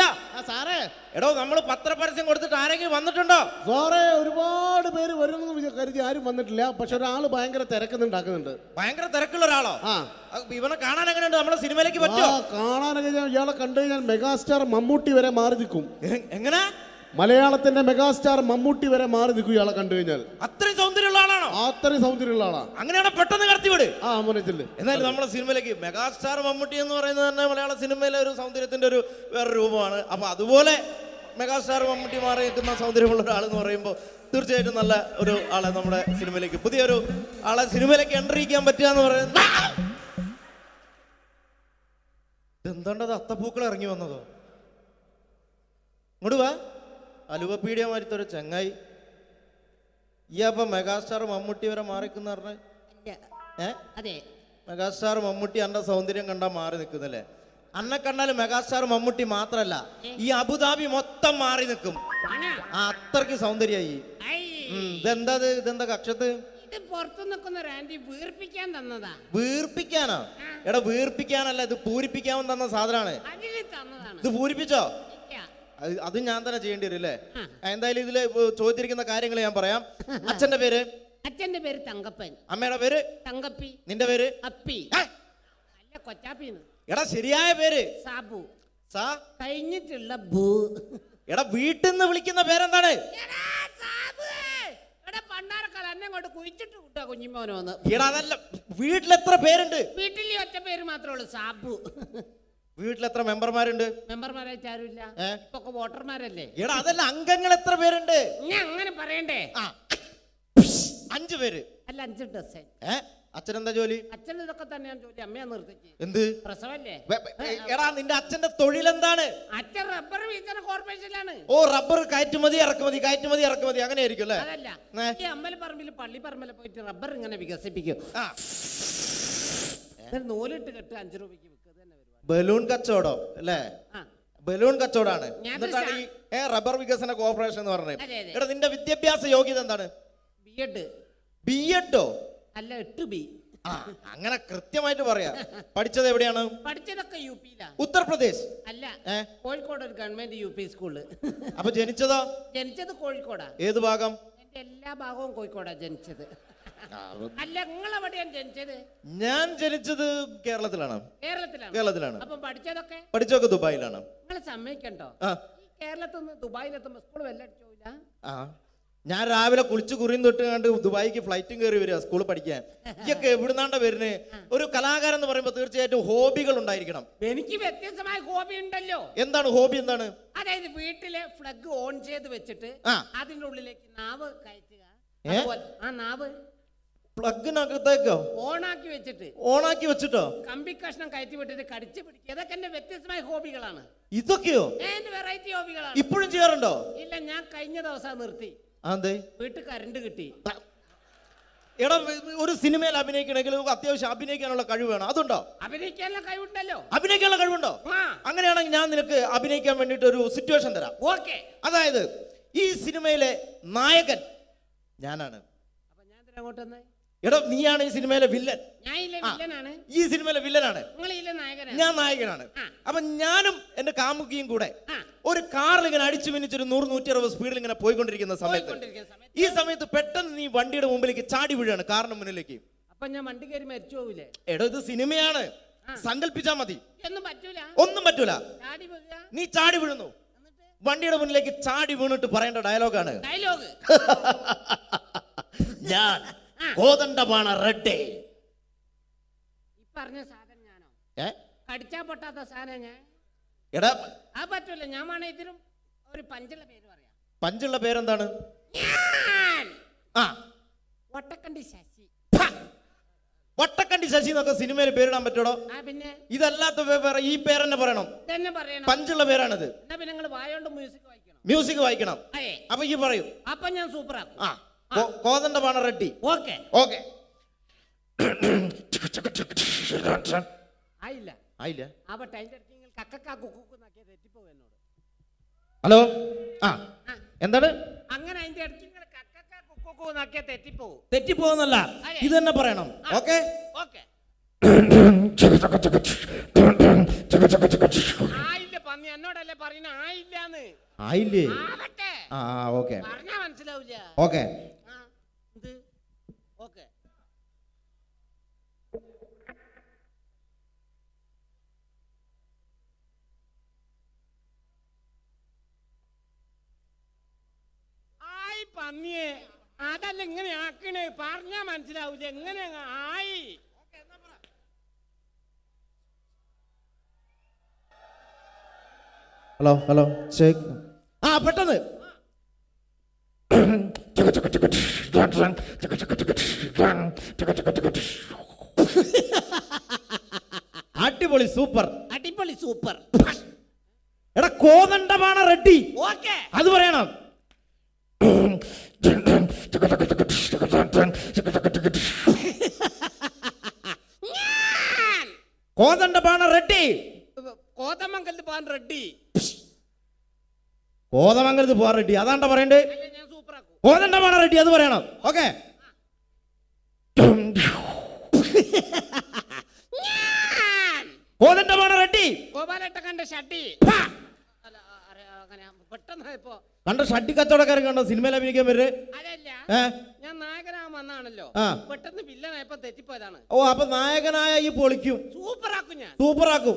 സാറേ, എടോ നമ്മൾ പത്രപരസ്യം കൊടുത്തിട്ട് ആരെങ്കിലും വന്നിട്ടുണ്ടോ? സാറേ, ഒരുപാട് പേര് വരുമെന്ന് കരുതി ആരും വന്നിട്ടില്ല. പക്ഷെ ഒരാൾ ഭയങ്കര തിരക്കുന്നുണ്ടാക്കുന്നുണ്ട്. ഭയങ്കര തിരക്കുള്ള ഒരാളോ? ഇവനെ കാണാൻ എങ്ങനെയുണ്ട്? നമ്മളെ സിനിമയിലേക്ക് പറ്റുമോ? കാണാനൊക്കെ ഇയാളെ കണ്ടു കഴിഞ്ഞാൽ മെഗാസ്റ്റാർ മമ്മൂട്ടി വരെ മാറി നിൽക്കും. എങ്ങനെ? മലയാളത്തിന്റെ മെഗാസ്റ്റാർ മമ്മൂട്ടി വരെ മാറി നിൽക്കും ഇയാളെ കണ്ടു കഴിഞ്ഞാൽ. അത്രയും സൗന്ദര്യമുള്ള ആളാണോ? അത്രയും സൗന്ദര്യമുള്ള ആളാ. അങ്ങനെയാണ് പെട്ടെന്ന് കടത്തിവിട്. മോനത്തില്. എന്നാലും നമ്മളെ സിനിമയിലേക്ക് മെഗാസ്റ്റാർ മമ്മൂട്ടി എന്ന് പറയുന്നത് തന്നെ മലയാള സിനിമയിലെ ഒരു സൗന്ദര്യത്തിന്റെ ഒരു വേറെ രൂപമാണ്. അപ്പൊ അതുപോലെ മെഗാസ്റ്റാർ മമ്മൂട്ടി മാറി നിൽക്കുന്ന സൗന്ദര്യമുള്ള ഒരാൾ എന്ന് പറയുമ്പോൾ തീർച്ചയായിട്ടും നല്ല ഒരു ആളെ നമ്മുടെ സിനിമയിലേക്ക്, പുതിയൊരു ആളെ സിനിമയിലേക്ക് എൻട്രി ചെയ്യാൻ പറ്റുക എന്ന് പറയുന്നത്. എന്താണ്ടത്? അത്തപ്പൂക്കൾ ഇറങ്ങി വന്നതോ? ഇങ്ങോട്ട് വാ. അലുവപ്പീഡിയ മാരിത്തൊരു ചങ്ങായി. ഈ അപ്പൊ മെഗാസ്റ്റാർ മമ്മൂട്ടി വരെ മാറിക്കുന്ന പറഞ്ഞ മെഗാസ്റ്റാർ മമ്മൂട്ടി അന്റെ സൗന്ദര്യം കണ്ടാ മാറി നിൽക്കുന്നല്ലേ? അന്നെ കണ്ടാലും മെഗാസ്റ്റാർ മമ്മൂട്ടി മാത്രല്ല, ഈ അബുദാബി മൊത്തം മാറി നിൽക്കും. അത്രയ്ക്ക് സൗന്ദര്യായി. ഇതെന്താ കക്ഷത്ത്? പുറത്തു നിൽക്കുന്ന ആന്റി വീർപ്പിക്കാൻ തന്നതാ. വീർപ്പിക്കാനോ? എടാ, വീർപ്പിക്കാനല്ല, ഇത് പൂരിപ്പിക്കാൻ തന്ന സാധനമാണ്. ഇത് പൂരിപ്പിച്ചോ? അത് ഞാൻ തന്നെ ചെയ്യേണ്ടി വരും അല്ലേ? എന്തായാലും ഇതില് ചോദിച്ചിരിക്കുന്ന കാര്യങ്ങൾ ഞാൻ പറയാം. അച്ഛന്റെ പേര്? അച്ഛന്റെ പേര് തങ്കപ്പൻ. അമ്മയുടെ പേര്? തങ്കപ്പി. നിന്റെ പേര്? അപ്പി. അല്ല, കൊച്ചാപ്പിന്ന്. എടാ ശരിയായ പേര് സാബു. സാ കഴിഞ്ഞിട്ടുള്ള ബു. എടാ വീട്ടിൽ നിന്ന് വിളിക്കുന്ന പേരെന്താണ്? എടാ സാബു. എടാ പണ്ടാരക്കാല എന്നെ കൊണ്ട് കുഴിച്ചിട്ട് വിട്ടാ കുഞ്ഞിമോനോന്ന്. എടാ അതല്ല, വീട്ടിലെത്ര പേരുണ്ട്? വീട്ടിൽ ഈ ഒറ്റ പേര് മാത്രമേ ഉള്ളൂ, സാബു. വീട്ടിലെത്ര മെമ്പർമാരുണ്ട്? മെമ്പർമാരായിട്ട് ആരുമില്ല, ഇപ്പൊ വോട്ടർമാരല്ലേ. എടാ അതല്ല, അംഗങ്ങൾ എത്ര പേരുണ്ട്? ഞാൻ അങ്ങനെ പറയണ്ടേ? 5 പേര്. അല്ല 5 ഡസൻ. അച്ഛനെന്താ ജോലി? അച്ഛൻ ഇതൊക്കെ തന്നെയാണ് ജോലി. അമ്മയെ നിർത്തിച്ച്. എന്ത് പ്രസവല്ലേ? എടാ നിന്റെ അച്ഛന്റെ തൊഴിലെന്താണ്? അച്ഛൻ റബ്ബർ വികസന കോർപ്പറേഷനിലാണ്. ഓ, റബ്ബർ കയറ്റുമതി ഇറക്കുമതി, കയറ്റുമതി ഇറക്കുമതി, അങ്ങനെ ആയിരിക്കും അല്ലേ? അതല്ല, ഈ അമ്പലപ്പറമ്പിൽ പള്ളിപ്പറമ്പിൽ പോയിട്ട് റബ്ബർ ഇങ്ങനെ വികസിപ്പിക്കും. നൂലിട്ട് കെട്ട് 5 രൂപയ്ക്ക് വിൽക്കുക തന്നെ പരിപാടി. ബലൂൺ കച്ചവടം അല്ലേ? ബലൂൺ കച്ചവടാണ്. എന്നിട്ടാണ് ഈ റബ്ബർ വികസന കോർപ്പറേഷൻ എന്ന് പറഞ്ഞത്. എടാ നിന്റെ വിദ്യാഭ്യാസ യോഗ്യത എന്താണ്? ബി.എഡോ? അല്ല 8B. അങ്ങനെ കൃത്യമായിട്ട് പറയാ. പഠിച്ചത് എവിടെയാണ്? പഠിച്ചതൊക്കെ യുപിയിലാണ്. ഉത്തർപ്രദേശ്? അല്ല, കോഴിക്കോട് ഒരു ഗവൺമെന്റ് UP സ്കൂള്. അപ്പൊ ജനിച്ചതോ? ജനിച്ചത് കോഴിക്കോടാ. ഏത് ഭാഗം? എന്റെ എല്ലാ ഭാഗവും കോഴിക്കോടാ ജനിച്ചത്. അല്ല, നിങ്ങളെവിടെയാണ് ജനിച്ചത്? ഞാൻ ജനിച്ചത് കേരളത്തിലാണ്. കേരളത്തിലാണ്. അപ്പൊ പഠിച്ചതൊക്കെ? പഠിച്ചതൊക്കെ ദുബായിലാണ്. നിങ്ങൾ സമ്മതിക്കണ്ടോ? ഈ കേരളത്തിൽ നിന്ന് ദുബായിലെത്തുമ്പോ സ്കൂൾ വെല്ലടിച്ചോയില്ല. ഞാൻ രാവിലെ കുളിച്ച് കുറിയും തൊട്ട് കണ്ട് ദുബായിക്ക് ഫ്ലൈറ്റും കയറി വരിക സ്കൂളിൽ പഠിക്കാൻ. ഇതൊക്കെ എവിടുന്നാണ്ട വരുന്നത്? ഒരു കലാകാരൻ എന്ന് പറയുമ്പോൾ തീർച്ചയായിട്ടും ഹോബികൾ ഉണ്ടായിരിക്കണം. എനിക്ക് വ്യത്യസ്തമായ ഹോബി ഉണ്ടല്ലോ. എന്താണ് ഹോബി? എന്താണ്? അതായത് വീട്ടിലെ ഫ്ലഗ് ഓൺ ചെയ്ത് വെച്ചിട്ട് അതിന്റെ ഉള്ളിലേക്ക് നാവ് കയറ്റുക. ആ നാവ് പ്ലഗിനകത്തേക്കോ ഓണാക്കി വെച്ചിട്ട്? ഓണാക്കി വെച്ചിട്ടോ? കമ്പി കഷ്ണം കയറ്റി വിട്ടിട്ട് കടിച്ചു പിടിക്കുക. ഇതൊക്കെ എന്റെ വ്യത്യസ്തമായ ഹോബികളാണ്. ഇതൊക്കെയോ? എന്റെ വെറൈറ്റി ഹോബികളാണ്. ഇപ്പോഴും ചെയ്യാറുണ്ടോ? ഇല്ല, ഞാൻ കഴിഞ്ഞ ദിവസം നിർത്തി. വീട്ടിൽ കറണ്ട് കിട്ടി. എടാ, ഒരു സിനിമയിൽ അഭിനയിക്കണമെങ്കിൽ അത്യാവശ്യം അഭിനയിക്കാനുള്ള കഴിവ് വേണം. അതുണ്ടോ? അഭിനയിക്കാനുള്ള കഴിവുണ്ടല്ലോ. അഭിനയിക്കാനുള്ള കഴിവുണ്ടോ? അങ്ങനെയാണെങ്കിൽ ഞാൻ നിനക്ക് അഭിനയിക്കാൻ വേണ്ടിട്ട് ഒരു സിറ്റുവേഷൻ തരാം. ഓക്കെ. അതായത് ഈ സിനിമയിലെ നായകൻ ഞാനാണ്. അപ്പൊ ഞാൻ അങ്ങോട്ട് വന്നേ. എടാ നീയാണ് ഈ സിനിമയിലെ വില്ലൻ. ഈ സിനിമയിലെ വില്ലനാണ്. ഞാൻ നായകനാണ്. അപ്പൊ ഞാനും എന്റെ കാമുകിയും കൂടെ ഒരു കാറിൽ ഇങ്ങനെ അടിച്ചു മിനിച്ചൊരു 100-160 സ്പീഡിൽ ഇങ്ങനെ പോയിക്കൊണ്ടിരിക്കുന്ന സമയത്ത് ഈ സമയത്ത് പെട്ടെന്ന് നീ വണ്ടിയുടെ മുമ്പിലേക്ക് ചാടി വീഴാണ്, കാറിന് മുന്നിലേക്ക്. അപ്പൊ ഞാൻ വണ്ടി കയറി മരിച്ചു പോവില്ലേ? എടോ ഇത് സിനിമയാണ്, സങ്കല്പിച്ചാ മതി. ഒന്നും പറ്റൂല. നീ ചാടി വീഴുന്നു, വണ്ടിയുടെ മുന്നിലേക്ക് ചാടി വീണിട്ട് പറയേണ്ട ഡയലോഗാണ്, ഞാൻ കോതണ്ടപാണ റെഡ്ഡേ. പറഞ്ഞ സാധനം ഞാനോ? കടിച്ചാ പൊട്ടാത്ത സാധനം ഞാൻ. എടാ അത് പറ്റൂല. ഞാൻ വേണേ ഇതിനും ഒരു പഞ്ചുള്ള പേര് പറയാം. പഞ്ചുള്ള പേരെന്താണ്? വട്ടക്കണ്ടി ശശി. വട്ടക്കണ്ടി ശശി എന്നൊക്കെ സിനിമയിൽ പേരിടാൻ പറ്റൂടോ? പിന്നെ ഇതല്ലാത്ത ഈ പേരെന്നെ പറയണം. പഞ്ചുള്ള പേരാണിത്. മ്യൂസിക് വായിക്കണം. അപ്പൊ ഈ പറയൂ. അപ്പൊ ഞാൻ സൂപ്പറാക്കും. കോതണ്ടപാണ റെഡ്ഡി. Okay okay. ആയില്ല. ആയില്ല. ഹലോ. എന്താണ്? അങ്ങനെ അതിന്റെ ഇടയ്ക്ക് തെറ്റിപ്പോന്നല്ല, ഇത് തന്നെ പറയണം. ഓക്കെ. ആയില്ല പന്നി, എന്നോടല്ലേ പറയുന്ന ആയില്ലാന്ന്. ആയില്ലേ? ഓക്കെ. പറഞ്ഞാ മനസ്സിലാവില്ല. ഓക്കെ. ഓക്കെ. ആയി പന്നിയെ, അതല്ല ഇങ്ങനെ ആക്കണേ, പറഞ്ഞാ മനസ്സിലാവൂല. എങ്ങനെ ആയി? Hello hello check. പെട്ടെന്ന് അടിപൊളി, സൂപ്പർ. അടിപൊളി സൂപ്പർ. എടാ കോതണ്ടപാണ റെഡ്ഡി. ഓക്കെ. അത് പറയണം. കോതണ്ടപാണ റെഡ്ഡി. കോതമംഗലത്ത് പോകാൻ റെഡ്ഡി. കോതമംഗലത്ത് പോകാൻ റെഡ്ഡി, അതാണ്ട പറയണ്ടേ? കോതണ്ടപാണ റെഡ്ഡി, അത് പറയണം. ഓക്കെ. കോതണ്ടപാണ റെഡ്ഡി. ഗോപാലട്ട കണ്ട ഷട്ടി. അങ്ങനെ പെട്ടെന്ന് ഇപ്പോ കണ്ട ഷട്ടി കച്ചവടക്കാരൻ കണ്ടോ സിനിമയിൽ അഭിനയിക്കാൻ വരുന്നത്? അതല്ല, ഞാൻ നായകനാകാൻ വന്നാണല്ലോ, പെട്ടെന്ന് വില്ലനായപ്പോ തെറ്റിപ്പോയതാണ്. ഓ, അപ്പൊ നായകനായ ഈ പൊളിക്കും, സൂപ്പറാക്കും ഞാൻ, സൂപ്പറാക്കും.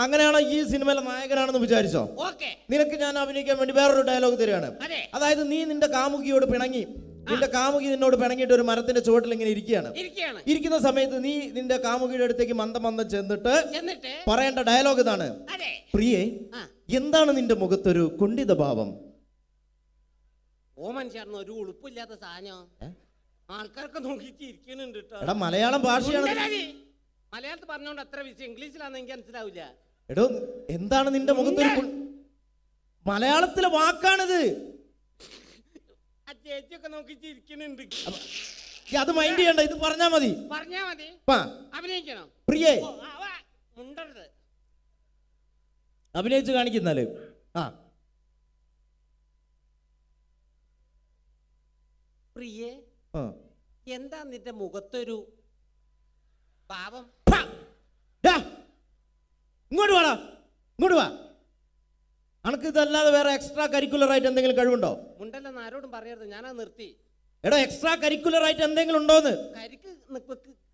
അങ്ങനെയാണോ ഈ സിനിമയിലെ നായകനാണെന്ന് വിചാരിച്ചോ? ഓക്കെ. നിനക്ക് ഞാൻ അഭിനയിക്കാൻ വേണ്ടി വേറൊരു ഡയലോഗ് തരികയാണ്. അതെ. അതായത് നീ നിന്റെ കാമുകിയോട് പിണങ്ങി, നിന്റെ കാമുകി നിന്നോട് പിണങ്ങിയിട്ട് ഒരു മരത്തിന്റെ ചുവട്ടിൽ ഇങ്ങനെ ഇരിക്കുകയാണ്. ഇരിക്കുന്ന സമയത്ത് നീ നിന്റെ കാമുകിയുടെ അടുത്തേക്ക് മന്ദം ചെന്നിട്ട് പറയേണ്ട ഡയലോഗ് ഇതാണ്: പ്രിയേ, എന്താണ് നിന്റെ മുഖത്തൊരു കുണ്ഠിത ഭാവം? ഓ മനുഷ്യർന്ന് ഒരു ഉളുപ്പില്ലാത്ത സാധനം ആൾക്കാർക്ക് നോക്കിയിട്ട് ഇരിക്കുന്നുണ്ട് കേട്ടോ. എടാ, മലയാളം ഭാഷയാണ്. മലയാളത്തിൽ പറഞ്ഞോണ്ട് അത്ര വിഷയം, ഇംഗ്ലീഷിലാണെന്ന് എനിക്ക് മനസ്സിലാവില്ല. എടോ, എന്താണ് നിന്റെ മുഖത്തൊരു മലയാളത്തിലെ വാക്കാണിത്. ആ ചേച്ചിയൊക്കെ നോക്കിയിട്ട് ഇരിക്കുന്നുണ്ട്. അത് മൈൻഡ് ചെയ്യണ്ട, ഇത് പറഞ്ഞാ മതി. പറഞ്ഞാ മതി. അഭിനയിക്കണം. പ്രിയേ, മുണ്ടരുത്, അഭിനയിച്ച് കാണിക്കുന്നാല്. പ്രിയേ, എന്താ നിന്റെ മുഖത്തൊരു പാവം? ഇങ്ങോട്ട് വാടാ, ഇങ്ങോട്ട് വാ. അനക്ക് ഇതല്ലാതെ വേറെ എക്സ്ട്രാ കരിക്കുലർ ആയിട്ട് എന്തെങ്കിലും കഴിവുണ്ടോ? മുണ്ടല്ലെന്ന് ആരോടും പറയരുത്, ഞാനാ നിർത്തി. എടോ, എക്സ്ട്രാ കരിക്കുലർ ആയിട്ട് എന്തെങ്കിലും ഉണ്ടോന്ന്? കരിക്ക്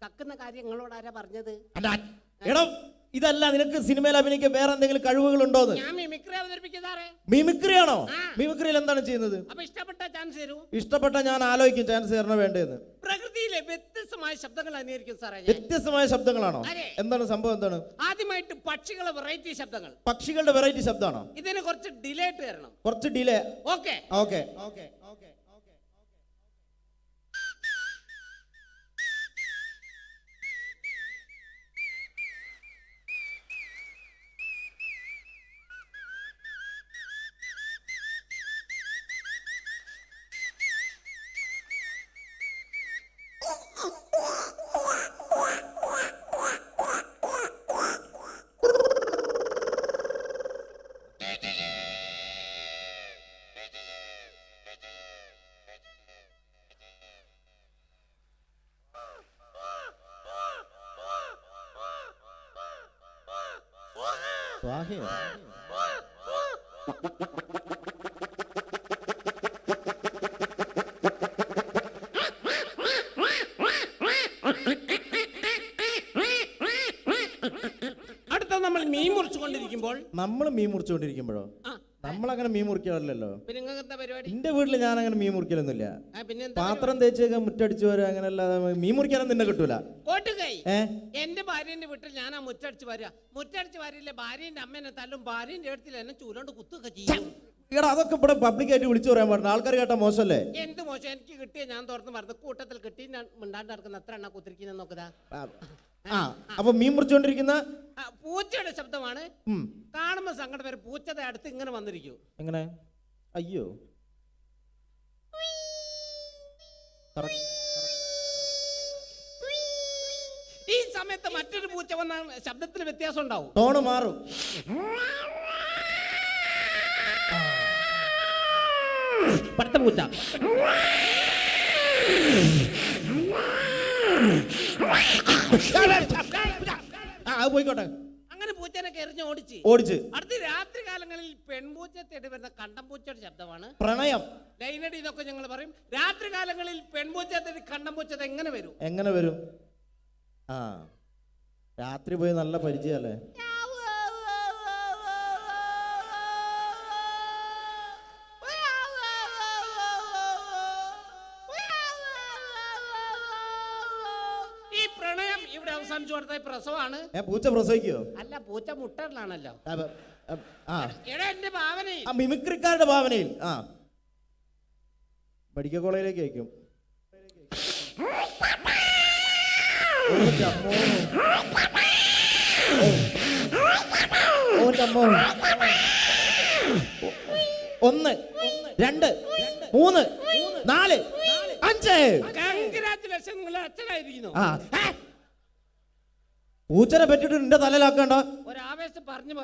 കക്കുന്ന കാര്യം നിങ്ങളോട് ആരാ പറഞ്ഞത്? എടോ, ഇതല്ല, നിനക്ക് സിനിമയിൽ അഭിനയിക്കാൻ വേറെ എന്തെങ്കിലും കഴിവുകൾ ഉണ്ടോന്ന്? ഞാൻ മിമിക്രി അവതരിപ്പിക്കുന്നതാറേ. മിമിക്രി ആണോ? മിമിക്രിയിൽ എന്താണ് ചെയ്യുന്നത്? അപ്പൊ ഇഷ്ടപ്പെട്ട ചാൻസ് തരൂ. ഇഷ്ടപ്പെട്ട ഞാൻ ആലോചിക്കും ചാൻസ് തരണ വേണ്ടതെന്ന്. പ്രകൃതിയിലെ വ്യത്യസ്തമായ ശബ്ദങ്ങൾ അനുകരിക്കും സാറേ. വ്യത്യസ്തമായ ശബ്ദങ്ങളാണോ? എന്താണ് സംഭവം? എന്താണ്? ആദ്യമായിട്ട് പക്ഷികളെ വെറൈറ്റി ശബ്ദങ്ങൾ. പക്ഷികളുടെ വെറൈറ്റി ശബ്ദമാണോ? ഇതിന് കുറച്ച് ഡിലേ ആയിട്ട് തരണം. കുറച്ച് delay. Okay okay okay okay. സ്വാഹയോ? അടുത്ത നമ്മൾ മീൻ മുറിച്ചുകൊണ്ടിരിക്കുമ്പോൾ. നമ്മൾ മീൻ മുറിച്ചുകൊണ്ടിരിക്കുമ്പോഴോ? നമ്മളങ്ങനെ മീൻ മുറിക്കാറില്ലല്ലോ. പരിപാടി എന്റെ വീട്ടില് ഞാൻ അങ്ങനെ മീൻ മുറിക്കലൊന്നുമില്ല. പാത്രം തേച്ചൊക്കെ മുറ്റടിച്ചു വരാ, അങ്ങനെ അല്ലാതെ മീൻ മുറിക്കാനൊന്നും നിന്നെ കിട്ടൂല. എന്റെ ഭാര്യന്റെ വീട്ടിൽ ഞാൻ ആ മുറ്റടിച്ച് വരിക, മുറ്റടിച്ച് വരില്ലേ ഭാര്യന്റെ അമ്മേനെ തല്ലും, ഭാര്യന്റെ അടുത്തിൽ എന്നെ ചൂലോണ്ട് കുത്തൊക്കെ ചെയ്യും. ഇവിടെ അതൊക്കെ ഇവിടെ പബ്ലിക്കായിട്ട് വിളിച്ചു പറയാൻ പാടില്ല, ആൾക്കാർ കേട്ടാ മോശമല്ലേ? എന്ത് മോശം? എനിക്ക് കിട്ടിയ ഞാൻ തുറന്ന് പറഞ്ഞു, കൂട്ടത്തിൽ കിട്ടി മിണ്ടാണ്ട് നടക്കുന്ന എത്ര എണ്ണ കുത്തിരിക്കുന്ന നോക്കുക. അപ്പൊ മീൻ മുറിച്ചുകൊണ്ടിരിക്കുന്ന പൂച്ചയുടെ ശബ്ദമാണ്. കാണുമ്പോ സങ്കടം വരെ, പൂച്ചയുടെ അടുത്ത് ഇങ്ങനെ വന്നിരിക്കും. എങ്ങനെ? അയ്യോ, ഈ സമയത്ത് മറ്റൊരു പൂച്ച വന്ന ശബ്ദത്തിൽ വ്യത്യാസം ഉണ്ടാവും, ടോണ് മാറും. പടുത്ത പൂച്ച പോയിക്കോട്ടെ. അങ്ങനെ പൂച്ചനെ എറിഞ്ഞ് ഓടിച്ച്. അടുത്ത രാത്രി കാലങ്ങളിൽ പെൺപൂച്ച തേടി വരുന്ന കണ്ടംപൂച്ചയുടെ ശബ്ദമാണ് പ്രണയം. ലൈനടി എന്നൊക്കെ ഞങ്ങൾ പറയും. രാത്രി കാലങ്ങളിൽ പെൺപൂച്ച തേടി കണ്ടംപൂച്ച എങ്ങനെ വരും? എങ്ങനെ വരും? രാത്രി പോയി നല്ല പരിചയല്ലേ? പ്രസവമാണ്. പൂച്ച പ്രസവിക്കോ? അല്ല, പൂച്ച മുട്ടലാണല്ലോ. എന്റെ ഭാവനയിൽ, മിമിക്രിക്കാരുടെ ഭാവനയിൽ മെഡിക്കൽ കോളേജിലേക്ക് അയക്കും. ഒന്ന്, രണ്ട്, മൂന്ന്, നാല്, അഞ്ച്. കൺഗ്രാറ്റുലേഷൻ, നിങ്ങൾ അച്ഛനായിരിക്കുന്നു. പൂച്ചനെ പറ്റിട്ട് നിന്റെ തലയിലാക്കണ്ട.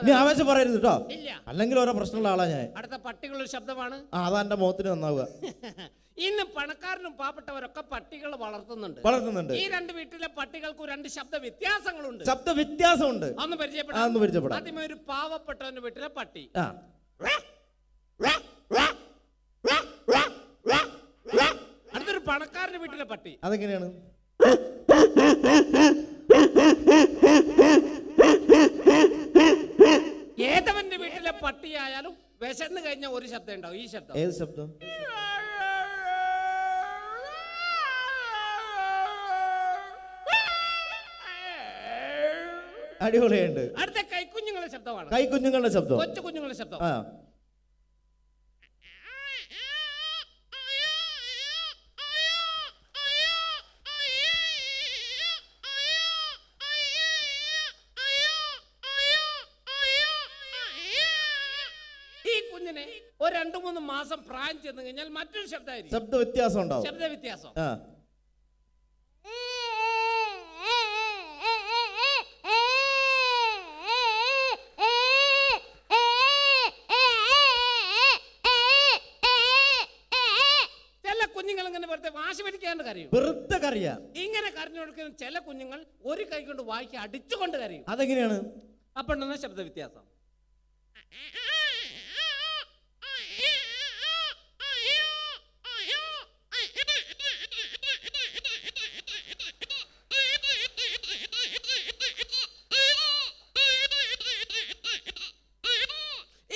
നീ ആവേശം പറയരുത് കേട്ടോ, അല്ലെങ്കിൽ ഓരോ പ്രശ്നമുള്ള ആളാ ഞാൻ. അടുത്ത പട്ടികളുടെ ശബ്ദമാണ്. അതാ എന്റെ മുഖത്തിന് നന്നാവുക. ഇന്ന് പണക്കാരനും പാവപ്പെട്ടവരൊക്കെ പട്ടികൾ വളർത്തുന്നുണ്ട്. ഈ രണ്ട് വീട്ടിലെ പട്ടികൾക്ക് രണ്ട് ശബ്ദ വ്യത്യാസങ്ങളുണ്ട്. ശബ്ദ വ്യത്യാസമുണ്ട്. ഒന്ന് പരിചയപ്പെടാം. ആദ്യമേ ഒരു പാവപ്പെട്ടവന്റെ വീട്ടിലെ പട്ടി. പണക്കാരന്റെ വീട്ടിലെ പട്ടി. അതെങ്ങനെയാണ്? ഏതവന്റെ വീട്ടിലെ പട്ടിയായാലും വിശന്ന് കഴിഞ്ഞാൽ ഒരു ശബ്ദം ഉണ്ടാവും. ഈ ശബ്ദം. ഏത് ശബ്ദം? അടിപൊളിയുണ്ട്. അടുത്ത കൈക്കുഞ്ഞുങ്ങളുടെ ശബ്ദമാണ്. കൈക്കുഞ്ഞുങ്ങളുടെ ശബ്ദം. കൊച്ചു കുഞ്ഞുങ്ങളുടെ ശബ്ദം. ആ, ഈ കുഞ്ഞിനെ ഒരു 2-3 മാസം പ്രായം ചെന്ന് കഴിഞ്ഞാൽ മറ്റൊരു ശബ്ദമായിരിക്കും. ശബ്ദ വ്യത്യാസം ഉണ്ടാവും. ശബ്ദ വ്യത്യാസം. ആ, ചില കുഞ്ഞുങ്ങൾ ഇങ്ങനെ വെറുതെ വാശി പിടിക്കാണ്ട് കരയും. വെറുതെ കറിയാ. ഇങ്ങനെ കരഞ്ഞു കൊടുക്കുന്ന ചില കുഞ്ഞുങ്ങൾ ഒരു കൈ കൊണ്ട് വായിക്ക് അടിച്ചുകൊണ്ട് കരയും. അതെങ്ങനെയാണ്? അപ്പൊ ഉണ്ടെന്ന ശബ്ദ വ്യത്യാസം.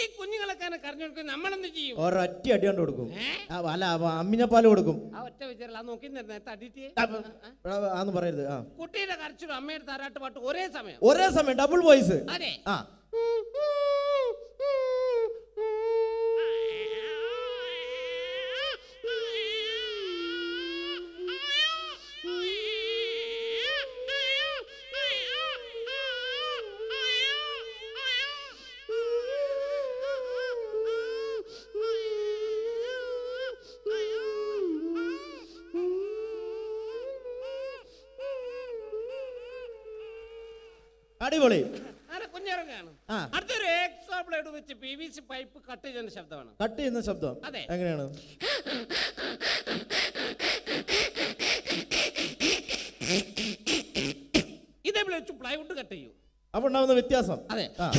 ഈ കുഞ്ഞുങ്ങളൊക്കെ കരഞ്ഞു കൊടുക്കുന്ന നമ്മളെന്ത് ചെയ്യും? ഒരൊറ്റ അടി കൊണ്ട് കൊടുക്കും. അല്ല, അമ്മിഞ്ഞപ്പാല് കൊടുക്കും. ആ ഒറ്റ വിചാരം ആ നോക്കി തടിയിട്ട് ആന്ന് പറയരുത്. ആ, കുട്ടിയുടെ കരച്ചിലും അമ്മയുടെ താരാട്ട് പാട്ട് ഒരേ സമയം. ഒരേ സമയം ഡബിൾ വോയിസ്. അതെ. ആ, അടിപൊളി. കുഞ്ഞിറങ്ങാണ്. ആ. അടുത്തൊരു എക്സോ ബ്ലേഡ് വെച്ച് PVC പൈപ്പ് കട്ട് ചെയ്യുന്ന ശബ്ദമാണ്. കട്ട് ചെയ്യുന്ന ശബ്ദം. അതെ. എങ്ങനെയാണ്? ഇതേപോലെ വെച്ച് പ്ലൈവുഡ് കട്ട് ചെയ്യും. അപ്പൊ ഉണ്ടാവുന്ന വ്യത്യാസം. അതെ. ആ,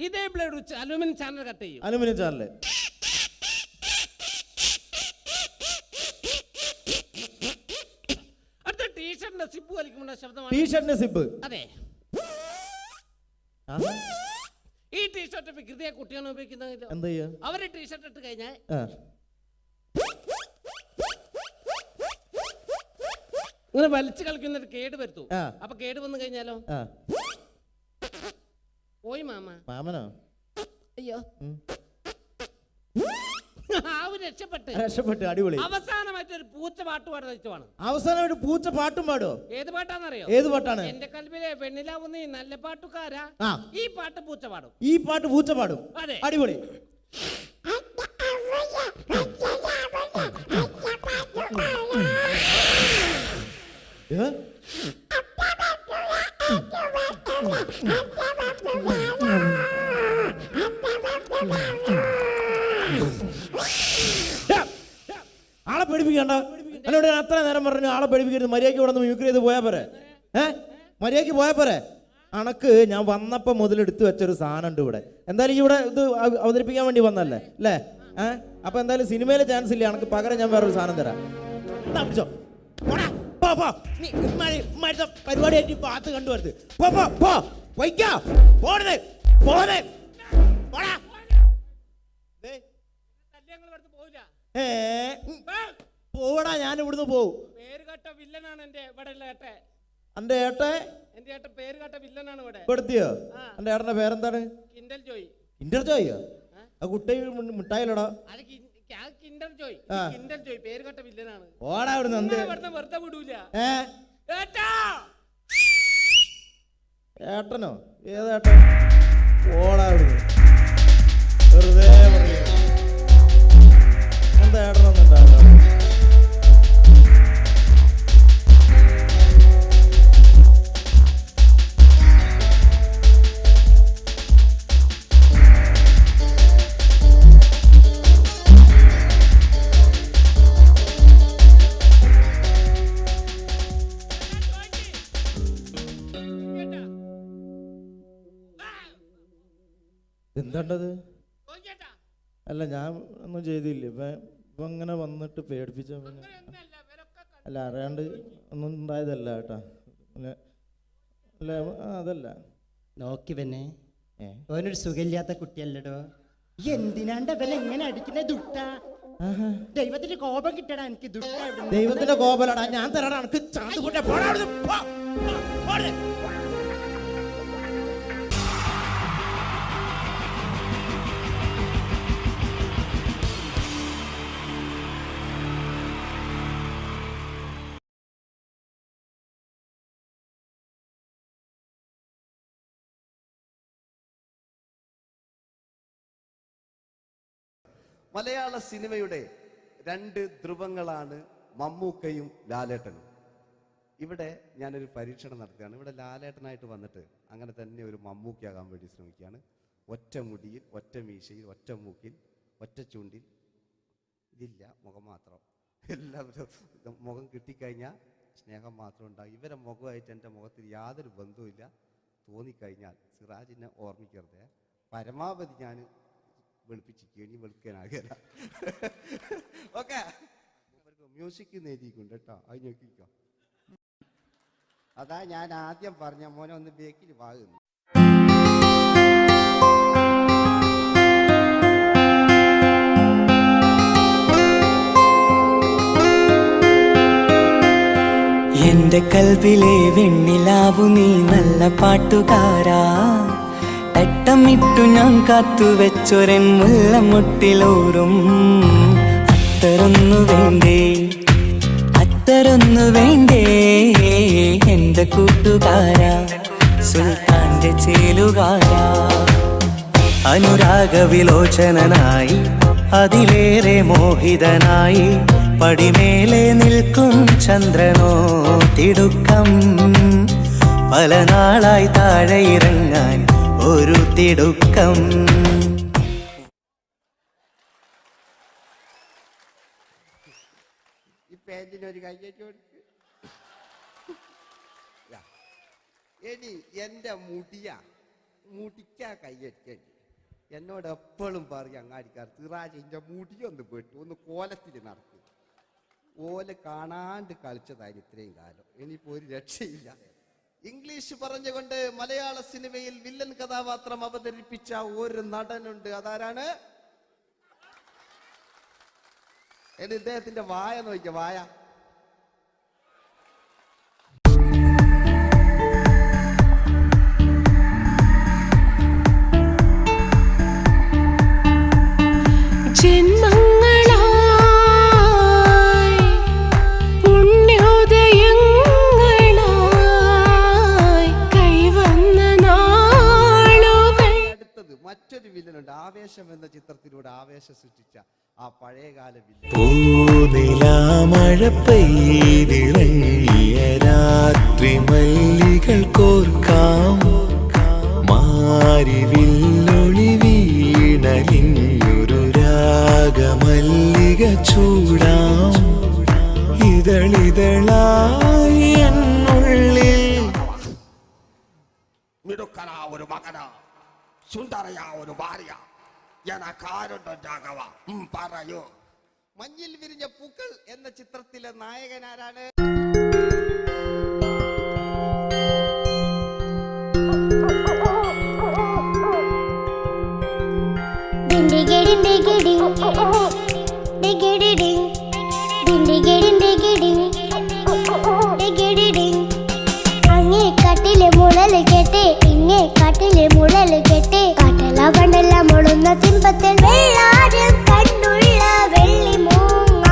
ഇതേ ബ്ലേഡ് വെച്ച് അലുമിനിയം ചാനൽ കട്ട് ചെയ്യും. Aluminium channel. അടുത്ത ടീഷർട്ടിന്റെ സിബ് വലിക്കുമ്പോൾ ശബ്ദമാണ്. ടീഷർട്ടിന്റെ സിബ്. അതെ. ആഹാ. ഈ ടീഷർട്ട് വികൃതിയെ കുട്ടിയാണ് ഉപയോഗിക്കുന്നത്. എന്താ ചെയ്യാ? അവര് ടീഷർട്ട് ഇട്ട് കഴിഞ്ഞാൽ ആ, ഇങ്ങനെ വലിച്ചു കളിക്കുന്നൊരു കേട് വരുത്തു. ആ. അപ്പൊ കേട് വന്നു കഴിഞ്ഞാലോ? ആ. പോയി മാമ. മാമനോ? അയ്യോ. രക്ഷപ്പെട്ട്. രക്ഷപ്പെട്ട്. അടിപൊളി. അവസാനമായിട്ട് ഒരു പൂച്ച പാട്ട് പാടുന്ന. അവസാനം ഒരു പൂച്ച പാട്ടും പാടോ? ഏത് പാട്ടാന്നറിയോ? ഏത് പാട്ടാണ്? എന്റെ കൽവിലെ വെണ്ണിലാവുന്ന ഈ നല്ല പാട്ടുകാരാ. ആ. ഈ പാട്ട് പൂച്ച പാടും. ഈ പാട്ട് പൂച്ച പാടും. അതെ. അടിപൊളി. ഏ? ആളെ പേടിപ്പിക്കണ്ട. എന്നോട് ഞാൻ അത്ര നേരം പറഞ്ഞു ആളെ പേടിപ്പിക്കരുത്, മര്യാദയ്ക്ക് ഇവിടെ നിന്ന് മ്യൂക്രി ചെയ്ത് പോയാ പോരെ. മര്യാദയ്ക്ക് പോയാ പോരെ. അണക്ക് ഞാൻ വന്നപ്പോ മുതൽ എടുത്തു വെച്ചൊരു സാധനം ഉണ്ട് ഇവിടെ. എന്തായാലും ഇവിടെ ഇത് അവതരിപ്പിക്കാൻ വേണ്ടി വന്നല്ലേ അല്ലേ? അപ്പൊ എന്തായാലും സിനിമയിലെ ചാൻസ് ഇല്ല. അണക്ക് പകരം ഞാൻ വേറൊരു സാധനം തരാം. പരിപാടിയായിട്ട് പാത്ത് കണ്ടുവരുത്. പോവടാ, ഞാൻ ഇവിടുന്ന് പോവും. പേരുകെട്ട വില്ലനാണ് എന്റെ ഇവിടെ ഏട്ടെ. എന്റെ ഏട്ടെ? എന്റെ ഏട്ട പേരുകെട്ട വില്ലനാണ് ഇവിടെ. പെടുത്തിയോ? എന്റെ ഏട്ടന്റെ പേരെന്താണ്? കിൻഡൽ ജോയ്. Kinder Joyo? ആ കുട്ടി മിഠായിലടാ. കിൻഡൽ ജോയ്. കിൻഡൽ ജോയ് പേരുകെട്ട വില്ലനാണ്. ഓടാ ഇവിടുന്ന്. വെറുതെ വിടൂല. ഏട്ടനോ? ഏതേട്ടൻ? ഓടാ ഇവിടുന്ന്. വെറുതെ പറയ. എന്താ ഏട്ടനൊന്നും ഉണ്ടാവില്ല. എന്താണ്ടത്? അല്ല ഞാൻ ഒന്നും ചെയ്തില്ല. ഇപ്പം ഇങ്ങനെ വന്നിട്ട് പേടിപ്പിച്ച അല്ല അറിയാണ്ട് ഒന്നും ഉണ്ടായതല്ല കേട്ടാ. അല്ല അതല്ല. നോക്കി പിന്നെ ഓനൊരു സുഖമില്ലാത്ത കുട്ടിയല്ലടോ. ഈ എന്തിനാണ്ട ഇവനെ എങ്ങനെ അടിക്കുന്ന ദുട്ട? ദൈവത്തിന്റെ കോപം കിട്ടടാ എനിക്ക് ദുട്ട. ദൈവത്തിന്റെ കോപലടാ ഞാൻ തരാടാ എനിക്ക് ചാന്ത് കൂട്ടെ പോടാ അവിടുന്ന്. പോ, പോടെ. മലയാള സിനിമയുടെ രണ്ട് ധ്രുവങ്ങളാണ് മമ്മൂക്കയും ലാലേട്ടനും. ഇവിടെ ഞാനൊരു പരീക്ഷണം നടത്തുകയാണ്. ഇവിടെ ലാലേട്ടനായിട്ട് വന്നിട്ട് അങ്ങനെ തന്നെ ഒരു മമ്മൂക്കയാകാൻ വേണ്ടി ശ്രമിക്കുകയാണ്. ഒറ്റ മുടിയിൽ, ഒറ്റ മീശയിൽ, ഒറ്റ മൂക്കിൽ, ഒറ്റ ചൂണ്ടിൽ, ഇതില്ല, മുഖം മാത്രം. എല്ലാവരും മുഖം കിട്ടിക്കഴിഞ്ഞാൽ സ്നേഹം മാത്രം ഉണ്ടാകും. ഇവരെ മുഖമായിട്ട് എൻ്റെ മുഖത്തിൽ യാതൊരു ബന്ധവുമില്ല. തോന്നിക്കഴിഞ്ഞാൽ സിറാജിനെ ഓർമ്മിക്കരുത്. പരമാവധി ഞാൻ വെളുപ്പിച്ചിരിക്കുക, ഇനി വെളുക്കാനാകില്ല. ഓക്കെ, മ്യൂസിക് നേടിയിട്ടുണ്ട് കേട്ടോ, അത് നോക്കിക്കോ. അതാ ഞാൻ ആദ്യം പറഞ്ഞ മോനെ ഒന്ന് ബേക്കിൽ വാങ്ങുന്നു. എന്റെ കൽവിലെ വെണ്ണിലാവു നീ നല്ല പാട്ടുകാരാ. തട്ടമിട്ടു ഞാൻ കാത്തു വെച്ചൊരൻ മുല്ലമുട്ടിലോറും. അത്തരൊന്നു വേണ്ടേ, അത്തരൊന്നു വേണ്ടേ എന്റെ കൂട്ടുകാരാ, സുൽത്താന്റെ ചേലുകാരാ. അനുരാഗവിലോചനായി അതിലേറെ മോഹിതനായി പടിമേലെ നിൽക്കും ചന്ദ്രനോ തിടുക്കം. പല നാളായി താഴെ ഇറങ്ങാൻ ഒരു തിടുക്കം. ഈ പാൻറ്റിനൊരു കയ്യേറ്റ് കൊടുക്ക്. എടി എൻ്റെ മുടിക്കാ കയ്യേറ്റേണ്ടി. എന്നോട് എപ്പോഴും പറയും അങ്ങാടിക്കാർ, സിറാജ് എൻ്റെ മുടിയൊന്ന് പെട്ടു, ഒന്ന് കോലത്തിൽ നടക്കും. ഓല കാണാണ്ട് കളിച്ചതായിരുന്നു ഇത്രയും കാലം. ഇനിയിപ്പോൾ ഒരു രക്ഷയില്ല. ഇംഗ്ലീഷ് പറഞ്ഞുകൊണ്ട് മലയാള സിനിമയിൽ വില്ലൻ കഥാപാത്രം അവതരിപ്പിച്ച ഒരു നടനുണ്ട്. അതാരാണ്? ഇദ്ദേഹത്തിന്റെ വായ നോക്കിയ വായ. മറ്റൊരു വില്ലനുണ്ട്. ആവേശം എന്ന ചിത്രത്തിലൂടെ ആവേശം സൃഷ്ടിച്ച ആ പഴയകാല വില്ലൻ. മഴ പെയ്തിറങ്ങിയ രാത്രി മല്ലികൾ കോർക്കാം, മാരിവില്ലൊളി വീണലിഞ്ഞൊരു രാഗമല്ലിക ചൂടാം. ഇതളിതളായി എന്നുള്ളിൽ മിടുക്കനാ ഒരു മകനാ, സുന്ദരയാ ഒരു ഭാര്യ, എനക്കാരുണ്ടോ രാഘവ പറയൂ. മഞ്ഞിൽ വിരിഞ്ഞ പൂക്കൾ എന്ന ചിത്രത്തിലെ നായകനാരാണ്? അങ്ങേ കാട്ടിലെ മുളല് കേട്ടേ, ഇങ്ങേ കാട്ടിലെ മുളല് കേട്ടേ, കാട്ടല പണ്ടല്ല മുളുന്ന സിംഹത്തിൽ വെള്ളാരം കണ്ണുള്ള വെള്ളി മൂങ്ങ,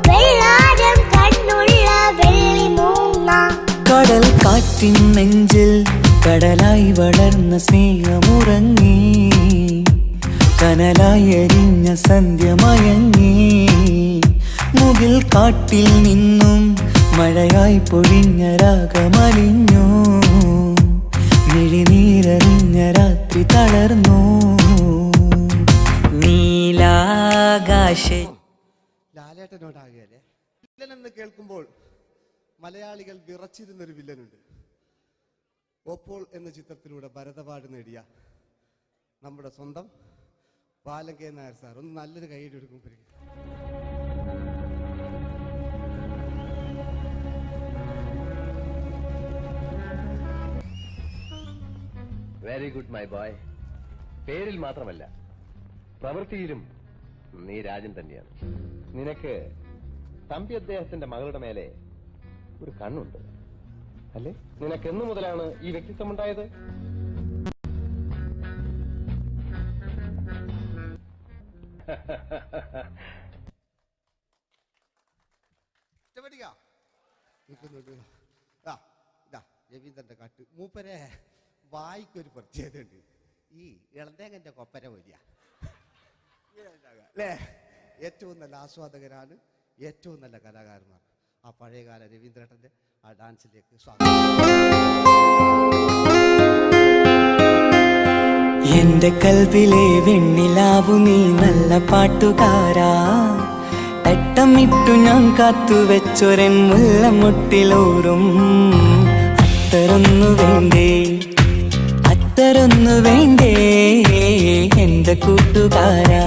വെള്ളാരം കണ്ണുള്ള വെള്ളി മൂങ്ങ. കടൽ കാറ്റിൻ നെഞ്ചിൽ കടലായി വളർന്ന സ്നേഹമുറങ്ങി, കനലായി എരിഞ്ഞ സന്ധ്യ മയങ്ങി. മുകിൽ കാട്ടിൽ നിന്നും മഴയായി പൊഴിഞ്ഞ രാഗമലിഞ്ഞു, മിഴിനീരറിഞ്ഞ രാത്രി തളർന്നു. നീലാകാശ ലാലേട്ടനോടാകല്ലേ വില്ലൻ എന്ന് കേൾക്കുമ്പോൾ മലയാളികൾ വിറച്ചിരുന്നൊരു വില്ലനുണ്ട്. ഓപ്പോൾ എന്ന ചിത്രത്തിലൂടെ ഭരതപാട് നേടിയ നമ്മുടെ സ്വന്തം ബാലൻ കെ നായർ സാർ ഒന്ന് നല്ലൊരു കൈയ്യടി എടുക്കും. Very good my boy. പേരിൽ മാത്രമല്ല പ്രവൃത്തിയിലും നീ രാജൻ തന്നെയാണ്. നിനക്ക് തമ്പി അദ്ദേഹത്തിന്റെ മകളുടെ മേലെ ഒരു കണ്ണുണ്ട് അല്ലേ? നിനക്ക് എന്നു മുതലാണ് ഈ വ്യക്തിത്വം ഉണ്ടായത്? രവീന്ദ്രന്റെ കാട്ട് മൂപ്പരെ വായിക്കൊരു പ്രത്യേകതയുണ്ട്. ഈ ഇളന്തേങ്ങന്റെ കൊപ്പര വലിയ അല്ലേ? ഏറ്റവും നല്ല ആസ്വാദകരാണ്, ഏറ്റവും നല്ല കലാകാരന്മാർ. ആ പഴയകാല രവീന്ദ്രേട്ടന്റെ ആ ഡാൻസിലേക്ക് സ്വാഗതം. എന്റെ കൽവിലെ വെണ്ണിലാവു നീ നല്ല പാട്ടുകാരാ. തട്ടമിട്ടു ഞാൻ കാത്തു വെച്ചൊരൻ മുല്ലമുട്ടിലോറും അത്തരൊന്നു വേണ്ടേ, അത്തരൊന്നു വേണ്ടേ എന്റെ കൂട്ടുകാരാ,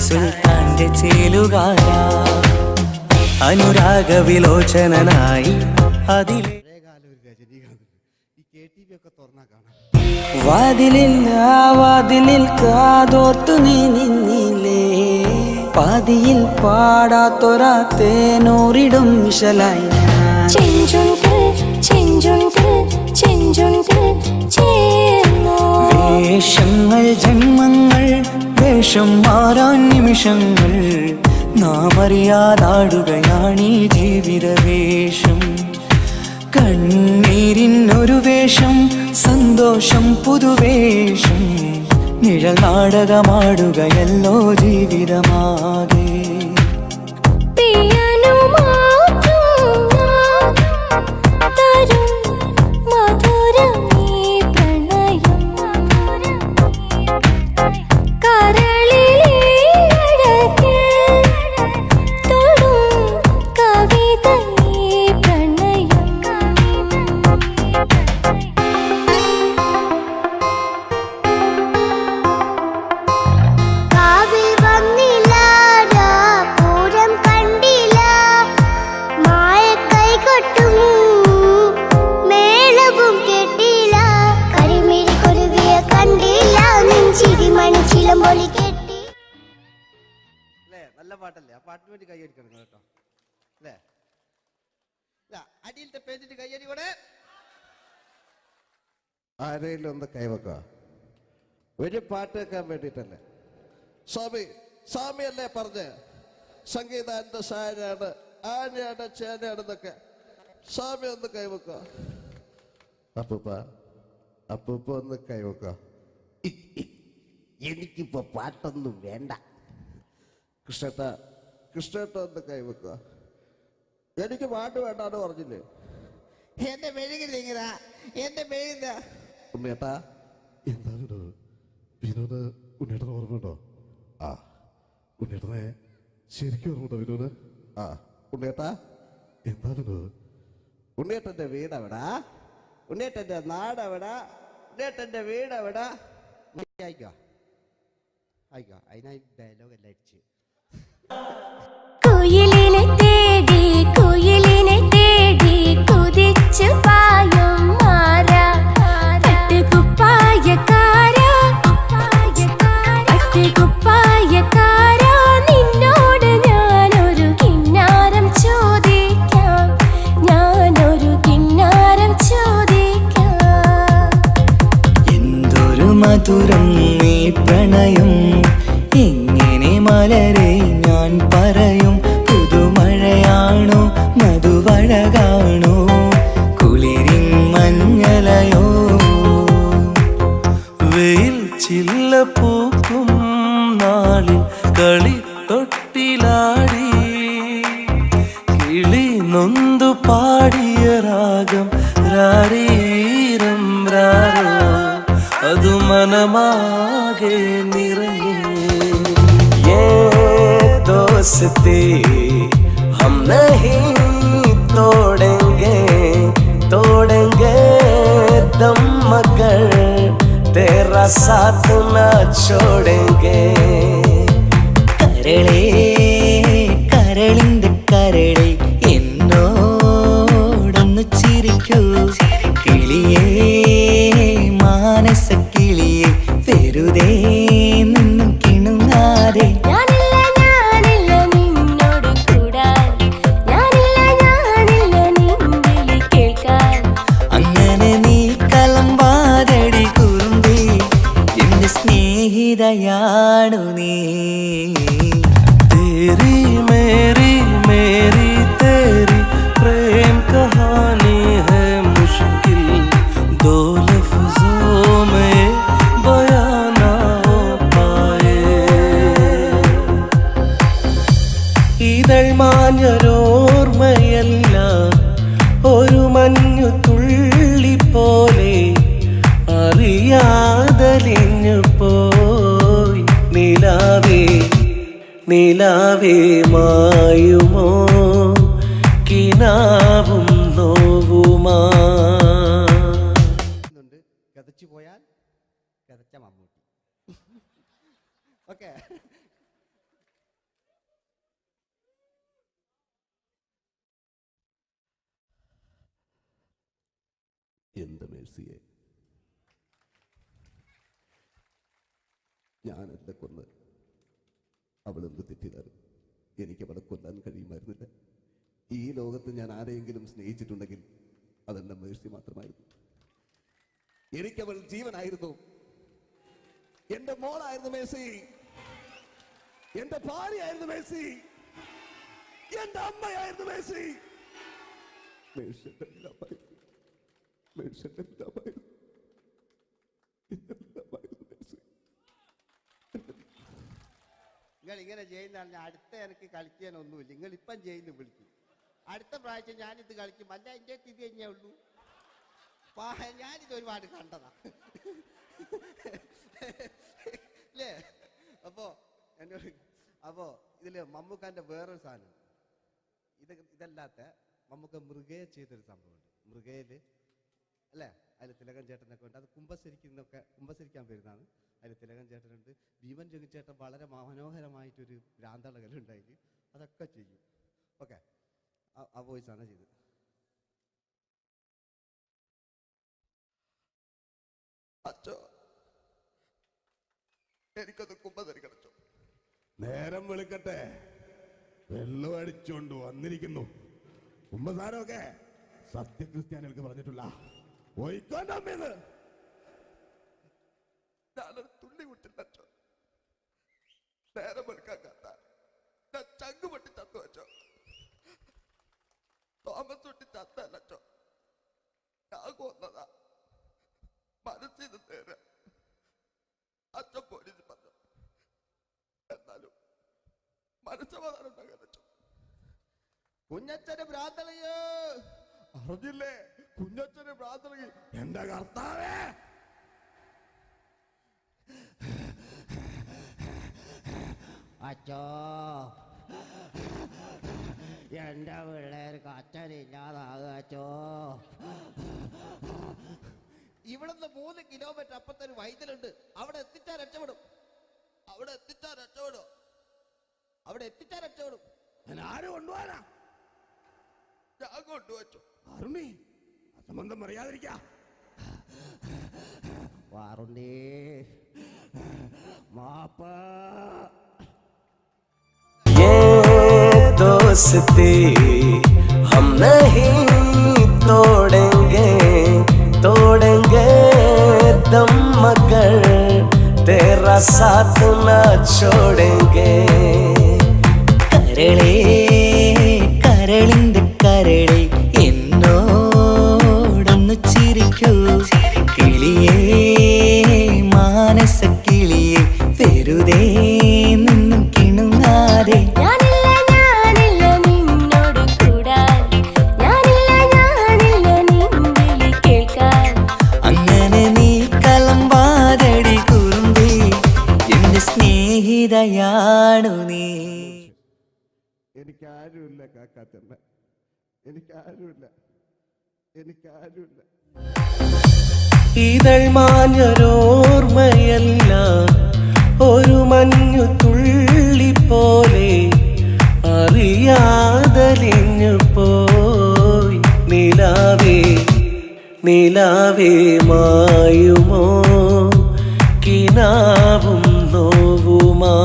സുൽത്താന്റെ ചേലുകാരാ. അനുരാഗവിലോചനായി അതിലെ പഴയകാല ഒരു രജനീകാന്ത് ഈ KTV ഒക്കെ തുറന്നാ കാണാം. വാതിലിൽ ആ വാതിലിൽ കാതോർത്തു നീ നിന്നില്ലേ, പാതിയിൽ പാടാത്തൊരാ തേനൂറിടും മിശലായി വേഷങ്ങൾ ജന്മങ്ങൾ വേഷം മാറാൻ നിമിഷങ്ങൾ നാം അറിയാതാടുകയാണീ ജീവിതവേഷം. കണ്ണീരിനൊരു വേഷം സന്തോഷം പുതുവേഷം നിഴൽ നാടകമാടുകയല്ലോ ജീവിതമാകെ. നല്ല പാട്ടല്ലേ? ആ പാട്ടിന് വേണ്ടി കൈയടിക്കണം കേട്ടോ അല്ലേ? അടിയിലത്തെ പേജിട്ട് കൈയടി കൂടെ ആരെങ്കിലും ഒന്ന് കൈവക്കുക. ഒരു പാട്ട് വെക്കാൻ വേണ്ടിട്ടല്ലേ? സ്വാമിയല്ലേ പറഞ്ഞ് സംഗീതം എന്റെ സാരാണ്, ആനയാണ്, ചേനയാണെന്നൊക്കെ. സ്വാമി ഒന്ന് കൈവക്കുക. അപ്പൂപ്പ ഒന്ന് കൈവക്കുക. എനിക്കിപ്പോ പാട്ടൊന്നും വേണ്ട. കൃഷ്ണേട്ട ഒന്ന് കൈവെക്കുക. എനിക്ക് പാട്ട് വേണ്ടാന്ന് പറഞ്ഞില്ലേ? എന്റെ മെഴുകില്ല, എന്റെ മെഴുകില്ല. ഉണ്ണേട്ടാ എന്താ വിനോദ്? ഉണ്ണേട്ടന് ഓർമ്മയുണ്ടോ? ആ ഉണ്ണേട്ടനെ ശരിക്കും ഓർമ്മയുണ്ടോ വിനോദ്? ആ ഉണ്ണേട്ടാ എന്താ വിനോദ്? ഉണ്ണേട്ടന്റെ വീടെവിടാ? ഉണ്ണേട്ടന്റെ നാടെവിടാ? ഉണ്ണേട്ടന്റെ വീടെവിടാ? ആയിക്കോ ആയിക്കോ, അതിനായി ഡയലോഗ് എല്ലാം അടിച്ച്. കുയിലിനെ തേടി കുതിച്ചു പായും മാറാ, പട്ടുകുപ്പായക്കാരാ, നിന്നോട് ഞാനൊരു കിന്നാരം ചോദിക്കാം, ഞാനൊരു കിന്നാരം ചോദിക്കാം. എന്തൊരു മധുരം നീ പ്രണയം, എങ്ങനെ മലരെ ഞാൻ പറയും. പുതുമഴയാണോ മധുവഴകാണോ കുളിരിൻ മഞ്ഞലയോ? വെയിൽ ചില്ല പൂക്കും നാളിൽ കളിത്തൊട്ടിലാടി കിളി നൊന്തു പാടിയ രാഗം രാരീരം രാരോ, അതു മനമാകെ നിറഞ്ഞേ. दोस्ती हम नहीं तोड़ेंगे दम, मगर तेरा साथ न छोड़ेंगे. എന്റെ സ്നേഹിതയാണു നീ. तेरी मेरी मेरी तेरी प्रेम कहानी है मुश्किल, दो लफ्जों में बयां ना हो पाए. ഇതൾ മാഞ്ഞൊരോർമ്മയല്ല, ഒരു മഞ്ഞു തുള്ളി പോലെ അറിയാതലിഞ്ഞു പോയി. നിലാവേ നിലാവേ മായുമോ കിനാവും നോവുമാ. കഥച്ചു പോയാൽ കഥച്ച മമ്മൂട്ടി. ഓക്കെ. എന്ത് മേഴ്സിയെ, ഞാനെന്നെ കൊന്ന് അവളെന്ത് തെറ്റിയതാണ്. എനിക്ക് അവളെ കൊല്ലാൻ കഴിയുമായിരുന്നില്ല. ഈ ലോകത്ത് ഞാൻ ആരെയെങ്കിലും സ്നേഹിച്ചിട്ടുണ്ടെങ്കിൽ അതെന്റെ മേഴ്സി മാത്രമായിരുന്നു. എനിക്കവൾ ജീവനായിരുന്നു, എന്റെ മോളായിരുന്നു മേഴ്സി, എന്റെ ഭാര്യയായിരുന്നു മേഴ്സി, എന്റെ അമ്മയായിരുന്നു മേഴ്സി. മേഴ്സിയുടെ എല്ലാമായിരുന്നു, മേഴ്സിയുടെ എല്ലാമായിരുന്നു, എല്ലാമായിരുന്നു മേഴ്സി. നിങ്ങൾ ഇങ്ങനെ ചെയ്യുന്നതാണ്. അടുത്ത എനിക്ക് കളിക്കാനൊന്നുമില്ല. നിങ്ങൾ ഇപ്പം ചെയ്യുന്നു വിളിക്കും. അടുത്ത പ്രാവശ്യം ഞാനിത് കളിക്കും. അല്ല, എൻ്റെ ഇത് തന്നെയേ ഉള്ളൂ. ഞാനിത് ഒരുപാട് കണ്ടതാ അല്ലേ? അപ്പോ ഇതില് മമ്മൂക്കാന്റെ വേറൊരു സാധനം, ഇതല്ലാത്ത മമ്മൂക്ക മൃഗയെ ചെയ്തൊരു സംഭവമുണ്ട്. മൃഗയില് അല്ലേ, അതിൽ തിലകൻ ചേട്ടനൊക്കെ ഉണ്ട്. അത് കുമ്പസരിക്കാൻ വരുന്നതാണ്. അതിൽ തിലകൻ ചേട്ടനുണ്ട്, ഭീമൻ ജഗിച്ചേട്ടൻ വളരെ മനോഹരമായിട്ടൊരു ഭ്രാന്തളകലുണ്ടായി. അതൊക്കെ ചെയ്യും. ഓക്കെ, ആ വോയിസാണ് ചെയ്തത്. അച്ചോ, എനിക്കൊന്ന് കുമ്പസരിക്കണം അച്ചോ. നേരം വിളിക്കട്ടെ, വെള്ളം അടിച്ചോണ്ട് വന്നിരിക്കുന്നു. കുമ്പസാരമൊക്കെ സത്യക്രിസ്ത്യാനികൾക്ക് പറഞ്ഞിട്ടുള്ള ഒയ്ക്കോണ്ടമ്മേന്ന് ഞാനൊരു തുള്ളി വിട്ടില്ല അച്ചോ. നേരം വെളുക്കാൻ കത്ത ഞാൻ ചങ്ക് പൊട്ടി ചത്തു വെച്ചോ. തോമസ് തൊട്ടി ചത്തല്ല അച്ചോ, ഞാൻ കൊന്നതാ. മനസ്സിൽ നേരെ അച്ഛൻ പോലീസ് പറഞ്ഞു. എന്നാലും മനസ്സമാധാനം ഉണ്ടാകാൻ അച്ചോ. കുഞ്ഞച്ഛന് ഭ്രാന്തളയോ അറിഞ്ഞില്ലേ? കുഞ്ഞച്ഛന് ഭ്രാന്തളകി. എന്റെ കർത്താവേ, അച്ചോ, എന്റെ പിള്ളേർക്ക് അച്ഛനില്ലാതാകുക അച്ചോ. ഇവിടുന്ന് 3 കിലോമീറ്റർ അപ്പുറത്തൊരു വൈദ്യുണ്ട്. അവിടെ എത്തിച്ചാൽ രക്ഷപ്പെടും. അവിടെ എത്തിച്ചാൽ രക്ഷപ്പെടും. ഞാൻ ആരും കൊണ്ടുപോകാനാ? ഞാൻ കൊണ്ടുവച്ചു. അരുണി, അസംബന്ധം പറയാതിരിക്കാ. വാറുണ്ടേ മാപ്പ. ये दोस्ती हम नहीं तोड़ेंगे, तोड़ेंगे दम मगर तेरा साथ न छोड़ेंगे. കരളേ കരളിന്റെ കരളെ എന്നോടൊന്നു ചിരിക്കൂ. കിളിയേ മാനസ കിളിയെ വെറുതെ നിന്നും കിണുങ്ങാതെ. ഞാനില്ല നിന്നോട് കൂടാൻ, ഞാനില്ല നിൻവിളി കേൾക്കാൻ. അങ്ങനെ നീ കലമ്പാതടി കുറുമ്പി, എന്റെ സ്നേഹിതയാണു നീ. എനിക്കാരുമില്ല കാക്കാത്തമ്മ, എനിക്കാരുമില്ല. ഇതൾ മാഞ്ഞൊരോർമ്മയല്ല, ഒരു മഞ്ഞു തുള്ളി പോലെ അറിയാതലിഞ്ഞു പോയി. നിലാവേ നിലാവേ മായുമോ കിനാവും നോവുമാ.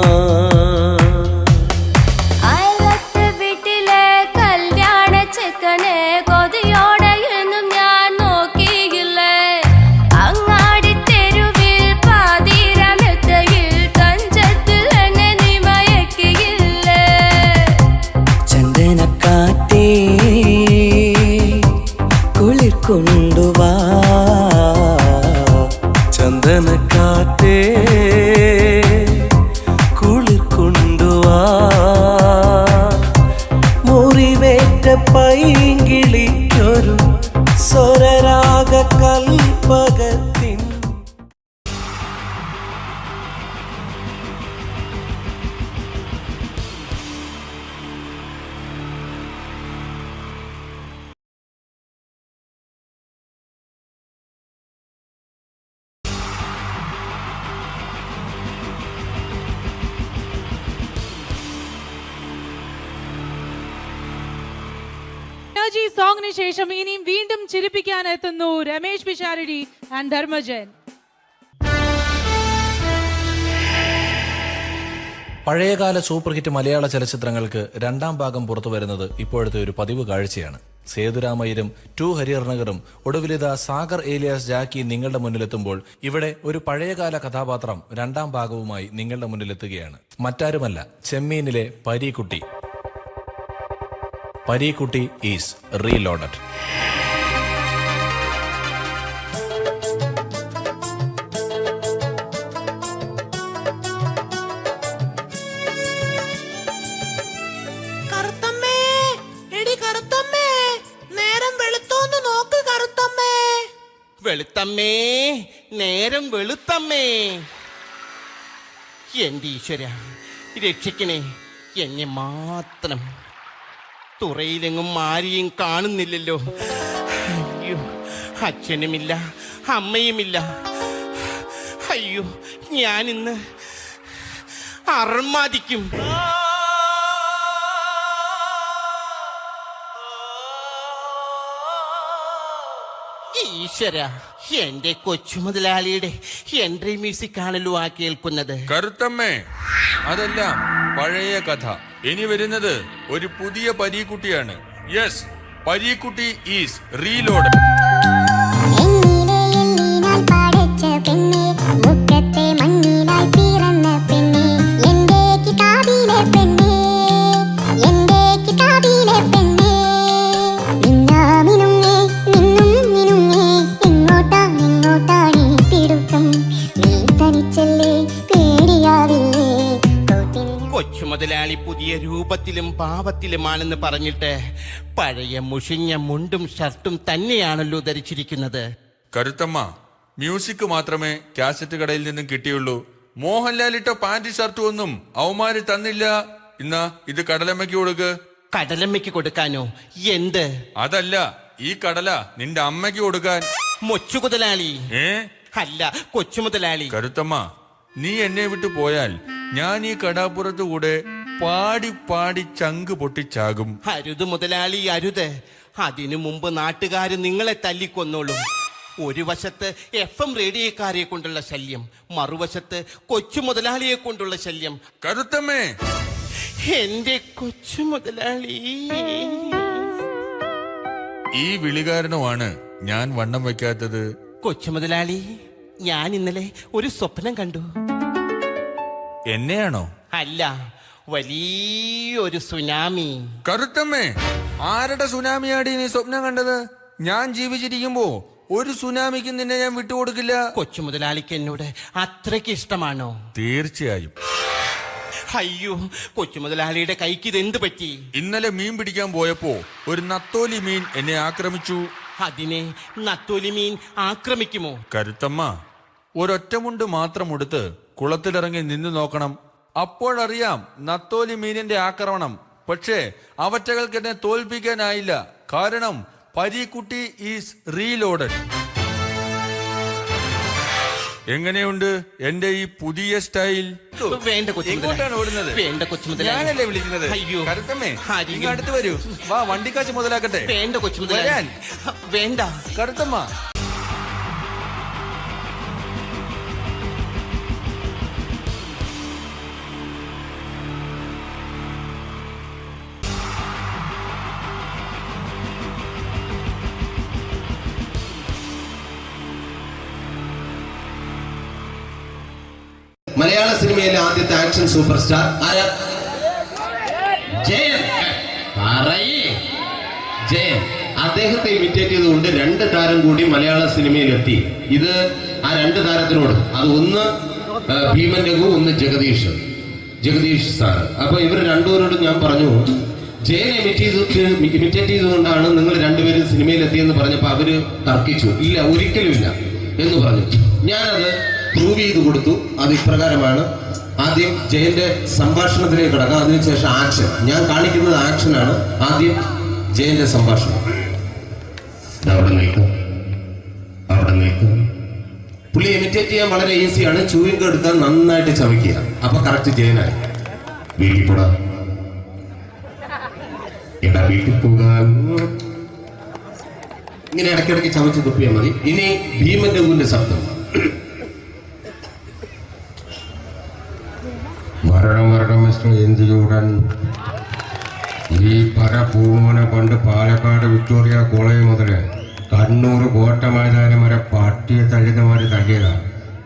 അയലത്തെ വീട്ടിലെ കല്യാണ ചെക്കനെ കൊതിയോടെ എന്നും ഞാൻ നോക്കിയില്ലേ. അങ്ങാടി തെരുവിൽ പാതിര എനർജി സോങ്ങിന് ശേഷം ഇനിയും വീണ്ടും ചിരിപ്പിക്കാൻ എത്തുന്നു രമേശ് പിഷാരടി ആൻഡ് ധർമ്മജൻ. പഴയകാല സൂപ്പർ ഹിറ്റ് മലയാള ചലച്ചിത്രങ്ങൾക്ക് രണ്ടാം ഭാഗം പുറത്തു വരുന്നത് ഇപ്പോഴത്തെ ഒരു പതിവ് കാഴ്ചയാണ്. സേതുരാമയ്യരും ടു ഹരിഹർനഗറും ഒടുവിലിത സാഗർ ഏലിയാസ് ജാക്കി നിങ്ങളുടെ മുന്നിലെത്തുമ്പോൾ ഇവിടെ ഒരു പഴയകാല കഥാപാത്രം രണ്ടാം ഭാഗവുമായി നിങ്ങളുടെ മുന്നിലെത്തുകയാണ്. മറ്റാരുമല്ല, ചെമ്മീനിലെ പരീക്കുട്ടി. Pareekutty is reloaded. വെളുത്തമ്മേ, നേരം വെളുത്തമ്മേ. എന്റെ ഈശ്വര, രക്ഷിക്കണേ എന്നെ മാത്രം. തുറയിലെങ്ങും ആരെയും കാണുന്നില്ലല്ലോ. അയ്യോ, അച്ഛനുമില്ല അമ്മയുമില്ല. അയ്യോ, ഞാനിന്ന് അർമാദിക്കും. ഈശ്വര, എന്റെ കൊച്ചു മുതലാളിയുടെ എൻട്രി മ്യൂസിക് ആണല്ലോ ആ കേൾക്കുന്നത്. കറുത്തമ്മേ, അതെല്ലാം പഴയ കഥ. ഇനി വരുന്നത് ഒരു പുതിയ പരീക്കുട്ടിയാണ്. Yes, Pareekutty is reload. മുതലാളി പുതിയ രൂപത്തിലും ഭാവത്തിലുമാണെന്ന് പറഞ്ഞിട്ട് പഴയ മുഷിഞ്ഞ മുണ്ടും ഷർട്ടും തന്നെയാണല്ലോ ധരിച്ചിരിക്കുന്നത്. കരുത്തമ്മ, മ്യൂസിക് മാത്രമേ കാസറ്റ് കടയിൽ നിന്നും കിട്ടിയുള്ളൂ. മോഹൻലാൽ ഇട്ട പാന്റ് ഷർട്ടും ഒന്നും അവന്മാര് തന്നില്ല. ഇന്നാ ഇത് കടലമ്മയ്ക്ക് കൊടുക്ക്. കടലമ്മയ്ക്ക് കൊടുക്കാനോ? എന്ത്? അതല്ല, ഈ കടല നിന്റെ അമ്മയ്ക്ക് കൊടുക്കാൻ. മൊച്ചു മുതലാളി. അല്ല, കൊച്ചു മുതലാളി. കരുത്തമ്മ, നീ എന്നെ വിട്ടു പോയാൽ ഞാൻ ഈ കടാപ്പുറത്ത് കൂടെ പാടി പാടി ചങ്ക് പൊട്ടിച്ചാകും. അരുത് മുതലാളി, അരുത്. അതിനു മുമ്പ് നാട്ടുകാര് നിങ്ങളെ തല്ലിക്കൊന്നോളും. ഒരു വശത്ത് FM റേഡിയോക്കാരെ കൊണ്ടുള്ള ശല്യം, മറുവശത്ത് കൊച്ചു മുതലാളിയെ കൊണ്ടുള്ള ശല്യം. കരുത്തമ്മേ, എന്റെ കൊച്ചു മുതലാളി. ഈ വിളികാരണമാണ് ഞാൻ വണ്ണം വെക്കാത്തത്. കൊച്ചു മുതലാളി, ഞാൻ ഇന്നലെ ഒരു സ്വപ്നം കണ്ടു. എന്നെയാണോ? അല്ല, വലിയൊരു സുനാമി. കറുത്തമ്മേ, ആരുടെ സുനാമിയാടി നീ സ്വപ്നം കണ്ടത്? ഞാൻ ജീവിച്ചിരിക്കുമ്പോ ഒരു സുനാമിക്ക് നിന്നെ ഞാൻ വിട്ടുകൊടുക്കില്ല. കൊച്ചു മുതലാളിക്ക് എന്നോട് അത്രയ്ക്ക് ഇഷ്ടമാണോ? തീർച്ചയായും. അയ്യോ, കൊച്ചു മുതലാളിയുടെ കൈക്ക് ഇതെന്ത് പറ്റി? ഇന്നലെ മീൻ പിടിക്കാൻ പോയപ്പോ ഒരു നത്തോലി മീൻ എന്നെ ആക്രമിച്ചു. അതിനെ നത്തോലി മീൻ ആക്രമിക്കുമോ? കരുത്തമ്മ, ഒരൊറ്റമുണ്ട് മാത്രം ഉടുത്ത് കുളത്തിലിറങ്ങി നിന്നു നോക്കണം. അപ്പോഴറിയാം നത്തോലി മീനിന്റെ ആക്രമണം. പക്ഷേ അവറ്റകൾക്ക് എന്നെ തോൽപ്പിക്കാനായില്ല. കാരണം പരീക്കുട്ടി ഈസ് റീലോഡഡ്. എങ്ങനെയുണ്ട് എന്റെ ഈ പുതിയ സ്റ്റൈൽ? വേണ്ട എങ്ങോട്ടാണ് ഓടുന്നത്? വേണ്ട കൊച്ചു മുതലാളി, ഞാനല്ലേ വിളിക്കുന്നത്. അയ്യോ, കരുത്തമ്മേ, ഇങ്ങ് അടുത്ത് വരൂ. വാ, വണ്ടിക്കാശ് മുതലാക്കട്ടെ. വേണ്ട കൊച്ചു മുതലാളി, വേണ്ട. കരുത്തമ്മ, മലയാള സിനിമയിലെ ആദ്യത്തെ ആക്ഷൻ സൂപ്പർ സ്റ്റാർ ആരാ? ജയൻ. ജയൻ. അദ്ദേഹത്തെ ഇമിറ്റേറ്റ് ചെയ്തുകൊണ്ട് 2 താരം കൂടി മലയാള സിനിമയിലെത്തി. ഇത് ആ 2 താരത്തിനോട്, അത് ഒന്ന് ഭീമൻ രഘു, ഒന്ന് ജഗദീഷ് സാർ. അപ്പൊ ഇവർ രണ്ടുപേരോട് ഞാൻ പറഞ്ഞു, ജയനെ ഇമിറ്റേറ്റ് ചെയ്തുകൊണ്ടാണ് നിങ്ങൾ രണ്ടുപേരും സിനിമയിലെത്തിയെന്ന് പറഞ്ഞപ്പോ അവര് തർക്കിച്ചു. ഇല്ല, ഒരിക്കലുമില്ല എന്ന് പറഞ്ഞു. ഞാനത് പ്രൂവ് ചെയ്ത് കൊടുത്തു. അത് ഇപ്രകാരമാണ്. ആദ്യം ജയന്റെ സംഭാഷണത്തിലേക്ക് കിടക്കാം, അതിനുശേഷം ആക്ഷൻ. ഞാൻ കാണിക്കുന്നത് ആക്ഷനാണ്. ആദ്യം ജയന്റെ സംഭാഷണം. അവിടെ നിൽക്കും. പുള്ളി ഇമിറ്റേറ്റ് ചെയ്യാൻ വളരെ ഈസിയാണ്. ചൂയിങ് എടുക്കാൻ നന്നായിട്ട് ചവയ്ക്കുക. അപ്പൊ കറക്റ്റ് ജയനായി. വീട്ടിൽ പോടാ. എടാ, വീട്ടിൽ പോകാൻ ഇങ്ങനെ ഇടയ്ക്കിടയ്ക്ക് ചവച്ച് തുപ്പിയാൽ മതി. ഇനി ഭീമന്റെ ഊന്റെ ശബ്ദം. വരണം മിസ്റ്റർ ഇന്ത്യയുടൻ. ഈ പരപൂമനെ കൊണ്ട് പാലക്കാട് വിക്ടോറിയ കോളേജ് മുതൽ കണ്ണൂർ കോട്ട മൈതാനം വരെ പട്ടിയെ തല്ലുന്നമാര് തല്ലിയതാ.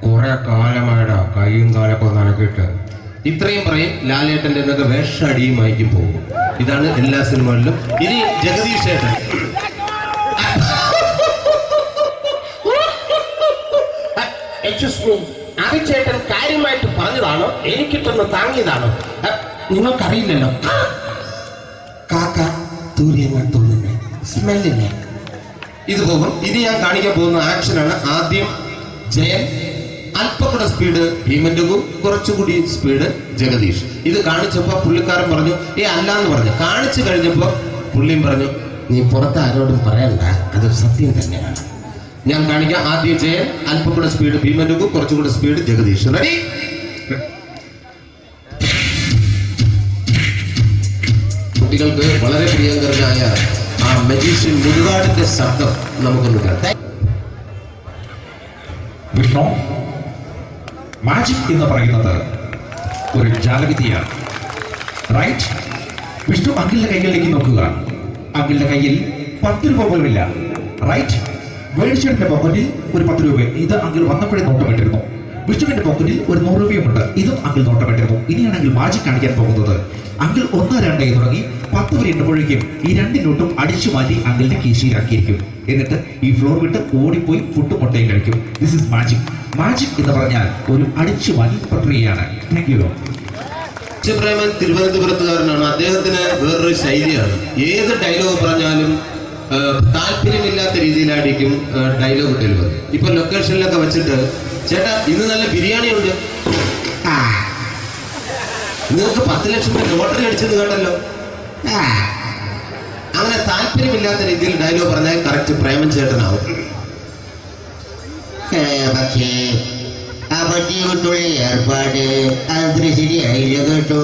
കുറെ കാലമായടാ കൈയും കാലൊക്കെ നടക്കിയിട്ട്. ഇത്രയും പറയും. ലാലേട്ടന്റെ എന്നൊക്കെ വേഷടിയുമായിരിക്കും പോകും. ഇതാണ് എല്ലാ സിനിമകളിലും. ഇനി ജഗദീഷ് ഏട്ടൻ. ചേട്ടൻ കാര്യമായിട്ട് പറഞ്ഞതാണോ എനിക്കിട്ടൊന്ന് താങ്ങിയതാണോ? നിങ്ങൾക്കറിയില്ലല്ലോ. കാക്ക തൂരിയെന്ന് തോന്നുന്നേ, സ്മെല്ലിനെ. ഇത് പോകും. ഇനി ഞാൻ കാണിക്കാൻ പോകുന്ന ആക്ഷനാണ്. ആദ്യം ജയൻ, അല്പം കൂടെ സ്പീഡ് ഭീമന്റെ കുറച്ചുകൂടി സ്പീഡ് ജഗദീഷ്. ഇത് കാണിച്ചപ്പോ പുള്ളിക്കാരൻ പറഞ്ഞു അല്ലാന്ന് പറഞ്ഞു. കാണിച്ചു കഴിഞ്ഞപ്പോ പുള്ളിയും പറഞ്ഞു നീ പുറത്ത് ആരോടും പറയണ്ട, അത് സത്യം തന്നെയാണ്. ഞാൻ കാണിക്കാം. ആദ്യം ജയൻ, അല്പം കൂടെ സ്പീഡ് ഭീമന്റെ കുറച്ചുകൂടെ സ്പീഡ് ജഗദീഷ്. റെഡി? കുട്ടികൾക്ക് വളരെ പ്രിയങ്കരനായ ആ മജീഷ്യൻ മുരുകാടിന്റെ ശബ്ദം നമുക്കൊന്ന് കേൾക്കാം. വിഷ്ണു, മാജിക് എന്ന് പറയുന്നത് ഒരു ജാലവിദ്യയാണ്, റൈറ്റ്? വിഷ്ണു അങ്കിളിന്റെ കൈകളിലേക്ക് നോക്കുക. അങ്കിളിന്റെ കയ്യിൽ 10 രൂപ പോലുമില്ല, റൈറ്റ്? വേണിച്ചേട്ടന്റെ പോക്കറ്റിൽ ഒരു 10 രൂപ. ഇത് അങ്കിൾ വന്നപ്പോഴേ നോട്ടമിട്ടിരുന്നു. വിഷ്ണുവിന്റെ പോക്കറ്റിൽ ഒരു 100 രൂപയുമുണ്ട്. ഇതും അങ്കിൾ നോട്ടമിട്ടിരുന്നു. ഇനിയാണെങ്കിൽ മാജിക് കാണിക്കാൻ പോകുന്നത്. അങ്കിൾ 1, 2 തുടങ്ങി 10 വരെ എണ്ണുമ്പോഴേക്കും ഈ 2 നോട്ടും അടിച്ചു മാറ്റി അങ്കിളിന്റെ കീശയിലാക്കിയിരിക്കും. എന്നിട്ട് ഈ ഫ്ലോർ വിട്ട് ഓടിപ്പോയി ഫുഡ് മുട്ടയും കഴിക്കും. This is magic. മാജിക് എന്ന് പറഞ്ഞാൽ ഒരു അടിച്ചു മാറ്റി പ്രക്രിയയാണ്. Thank you. പ്രേമൻ തിരുവനന്തപുരത്തുകാരനാണ്. അദ്ദേഹത്തിന് വേറൊരു ശൈലിയാണ്. ഏത് ഡയലോഗ് പറഞ്ഞാലും താല്പര്യമില്ലാത്ത രീതിയിലായിരിക്കും ഡയലോഗ് ഡെലിവറി. ഇപ്പൊ ലൊക്കേഷനിലൊക്കെ വെച്ചിട്ട് ചേട്ടാ ഇന്ന് നല്ല ബിരിയാണി ഉണ്ട്, നിങ്ങൾക്ക് 10 ലക്ഷം രൂപ ലോട്ടറി അടിച്ചെന്ന് കേട്ടല്ലോ. അങ്ങനെ താല്പര്യമില്ലാത്ത രീതിയിൽ ഡയലോഗ് പറഞ്ഞാൽ കറക്റ്റ് പ്രേമൻ ചേട്ടനാവും. പക്ഷേ ആ വട്ടി കൊണ്ടുള്ള ഏർപ്പാട് അത്ര ശരിയായില്ല കേട്ടോ.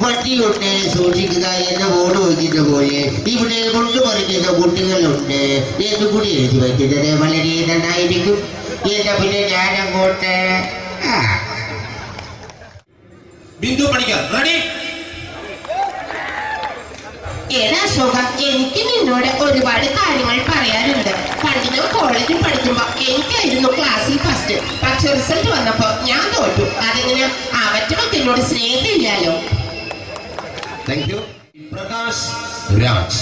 വട്ടി കൊണ്ട് സൂക്ഷിക്കുക എന്ന ബോർഡ് വയ്ക്കുന്ന പോലെ ഇവിടെ കൊണ്ടുപറിക്കുന്ന കുട്ടികളുണ്ട് എന്ന് കൂടി എഴുതി വയ്ക്കുന്നത് വളരെ നന്നായിരിക്കും. എന്നാ പിന്നെ ഞാൻ അങ്ങോട്ട് ബിന്ദു പണിക്കർ. റെഡി? ഏതാ ശോഭ, എനിക്ക് നിന്നോട് ഒരുപാട് കാര്യങ്ങൾ പറയാനുണ്ട്. പണ്ട് ഞാൻ കോളേജിൽ പഠിക്കുമ്പോ എനിക്കായിരുന്നു ക്ലാസ്സിൽ ഫസ്റ്റ്. പക്ഷെ റിസൾട്ട് വന്നപ്പോ ഞാൻ തോറ്റു. അതെങ്ങനെ അവറ്റൊക്കെ എന്നോട് സ്നേഹമില്ലല്ലോ. Thank you. പ്രകാശ് രാജ്.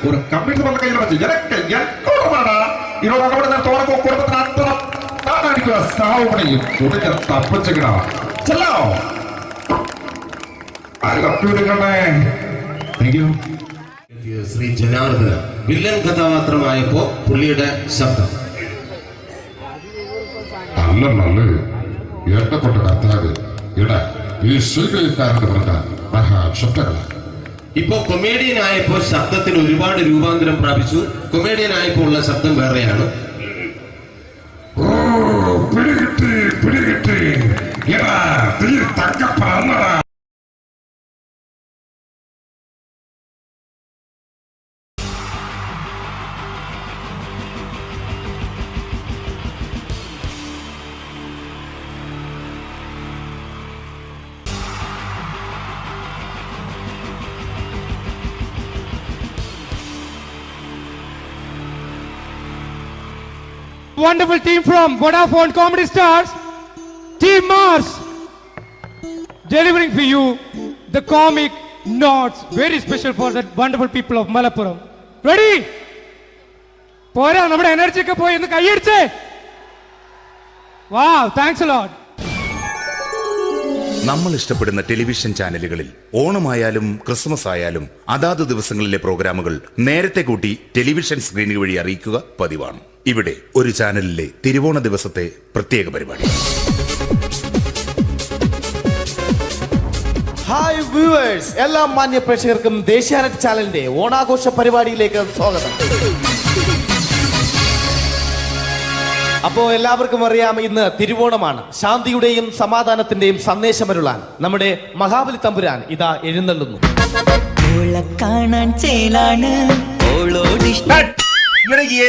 ஒரு கம்ப்யூட்டர் பண்ண கையில் வச்சு எனக்கு என்கூடமாடா இதோட கூட தோறக்கோ குடும்பത്തിന് അത്ര താടിക്കുക സാവുമണിയും തുടക്ക തപ്പിച്ചുകിടാ ചെല്ലോ ആര് കമ്പ്യൂട്ടറിനെ. Thank you. Shri Janardhana villain കഥാപാത്രമായപ്പോ പുള്ളിയുടെ ശബ്ദം. അല്ലല്ലേ എന്നെ കൊണ്ട് കത്താത് ഇട ഈ സ്വീകരിക്കാരെന്ന് പറഞ്ഞാൽ മഹാശബ്ദങ്ങളാണ്. ഇപ്പോ കൊമേഡിയൻ ആയപ്പോ ശബ്ദത്തിന് ഒരുപാട് രൂപാന്തരം പ്രാപിച്ചു. കൊമേഡിയൻ ആയപ്പോ ഉള്ള ശബ്ദം വേറെയാണ്. ഓ പിടികിട്ടി പിടികിട്ടി എടാ തീ തങ്കപ്പറന്നടാ. Wonderful team from Vodafone Comedy Stars, Team Mars, delivering for you the comic notes, very special for the wonderful people of Malappuram. Ready? Pora, nammade energy ke poi endu kaiyediche. Wow, thanks a lot. നമ്മൾ ഇഷ്ടപ്പെടുന്ന television ചാനലുകളിൽ ഓണമായാലും Christmas ആയാലും അതാത് ദിവസങ്ങളിലെ പ്രോഗ്രാമുകൾ നേരത്തെ കൂട്ടി television സ്ക്രീനുകൾ വഴി അറിയിക്കുക പതിവാണ്. ഇവിടെ ഒരു ചാനലിലെ തിരുവോണ ദിവസത്തെ പ്രത്യേക പരിപാടി. ഹായ് വ്യൂവേഴ്സ്, എല്ലാ മാന്യ പ്രേക്ഷകർക്കും ദേശീയാനെറ്റ് ചാനലിന്റെ ഓണാഘോഷ പരിപാടിയിലേക്ക് സ്വാഗതം. അപ്പോ എല്ലാവർക്കും അറിയാം, ഇന്ന് തിരുവോണമാണ്. ശാന്തിയുടെയും സമാധാനത്തിന്റെയും സന്ദേശമരുളാൻ നമ്മുടെ മഹാബലി തമ്പുരാൻ ഇതാ എഴുന്നള്ളുന്നു. കാണാൻ ചേലാണ്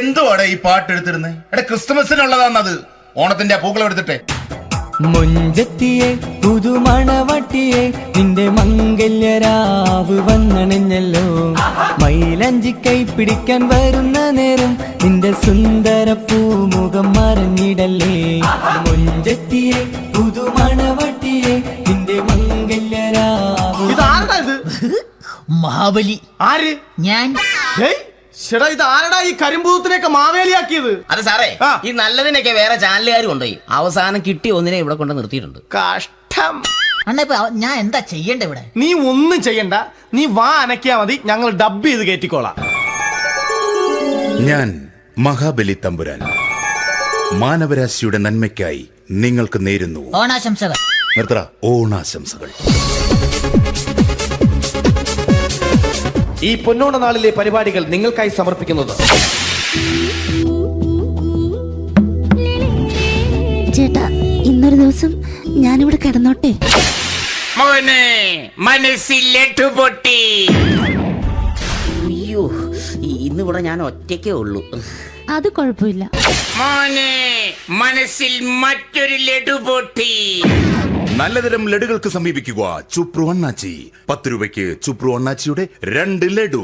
എന്തുവാടെ ഈ പാട്ട് എടുത്തിരുന്നത്? എടാ ക്രിസ്തുമസിനുള്ളതാണത്. ഓണത്തിന്റെ പൂക്കളം എടുത്തിട്ടെ. മുഞ്ചത്തിയെ പുതുമണവട്ടിയെ നിന്റെ മംഗല്യരാവ് വന്നണഞ്ഞല്ലോ. മൈലഞ്ചി കൈ പിടിക്കാൻ വരുന്ന നേരം നിന്റെ സുന്ദര പൂമുഖം മറഞ്ഞിടല്ലേ. മുഞ്ചത്തിയെ പുതുമണവട്ടിയെ നിന്റെ മംഗല്യരാവ്. മഹാബലി ആര്? ഞാൻ. ചേട്ടാ, ഇത് ആരടാ ഈ കരിമ്പൂത്തിനെയൊക്കെ മാവേലിയാക്കിയത്? അത് സാറേ, ഈ നല്ലതിനൊക്കെ വേറെ ചാനലുകാർ കൊണ്ടുപോയി അവസാനം കിട്ടി ഒന്നിനെ ഇവിടെ കൊണ്ട് നിർത്തിയിട്ടുണ്ട്. കഷ്ടം. ഞാൻ എന്താ ചെയ്യണ്ട ഇവിടെ? നീ ഒന്നും ചെയ്യണ്ട, നീ വാ അനക്കിയാ മതി, ഞങ്ങൾ ഡബ് ചെയ്ത് കയറ്റിക്കോളാം. ഞാൻ മഹാബലി തമ്പുരാൻ മാനവരാശിയുടെ നന്മയ്ക്കായി നിങ്ങൾക്ക് നേരുന്നു ഓണാശംസകൾ. നിർത്തറ ഓണാശംസകൾ. ഈ പൊന്നോണ നാളിലെ പരിപാടികൾ നിങ്ങൾക്കായി സമർപ്പിക്കുന്നത് ചേട്ടാ, ഇന്നൊരു ദിവസം ഞാനിവിടെ കിടന്നോട്ടെ. മോനെ മനസ്സിലെട്ടു പൊട്ടി. അയ്യോ, ഇന്നിവിടെ ഞാൻ ഒറ്റയ്ക്കേ ഉള്ളൂ. അത് കുഴപ്പമില്ല. മോനെ മനസ്സിൽ മറ്റൊരു ലഡു പൊട്ടി. നല്ലതരം ലഡുകൾക്ക് സമീപിക്കുക ചുപ്രു അണ്ണാച്ചി. 10 രൂപയ്ക്ക് ചുപ്രു അണ്ണാച്ചിയുടെ 2 ലഡു.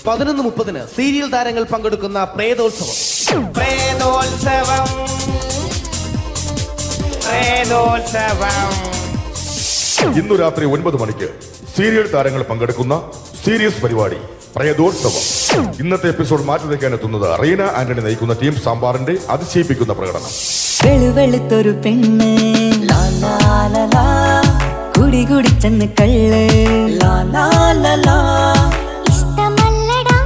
പതിനൊന്ന് 30 സീരിയൽ താരങ്ങൾ പങ്കെടുക്കുന്ന പ്രേതോത്സവം. ഇന്നു രാത്രി 9 മണിക്ക് സീരിയൽ താരങ്ങൾ പങ്കെടുക്കുന്ന സീരിയസ് പരിപാടി പ്രേതോത്സവം. ഇന്നത്തെ എപ്പിസോഡ് മാറ്റി വയ്ക്കാൻ എത്തുന്നത് റീന ആന്റണി നയിക്കുന്ന ടീം സാമ്പാറിന്റെ അതിശയിപ്പിക്കുന്ന പ്രകടനം. വെളുവെളുത്തൊരു പെണ്ണ് കുടി കുടിച്ചെന്ന് കള്ള്. ഇഷ്ടമല്ലടാ,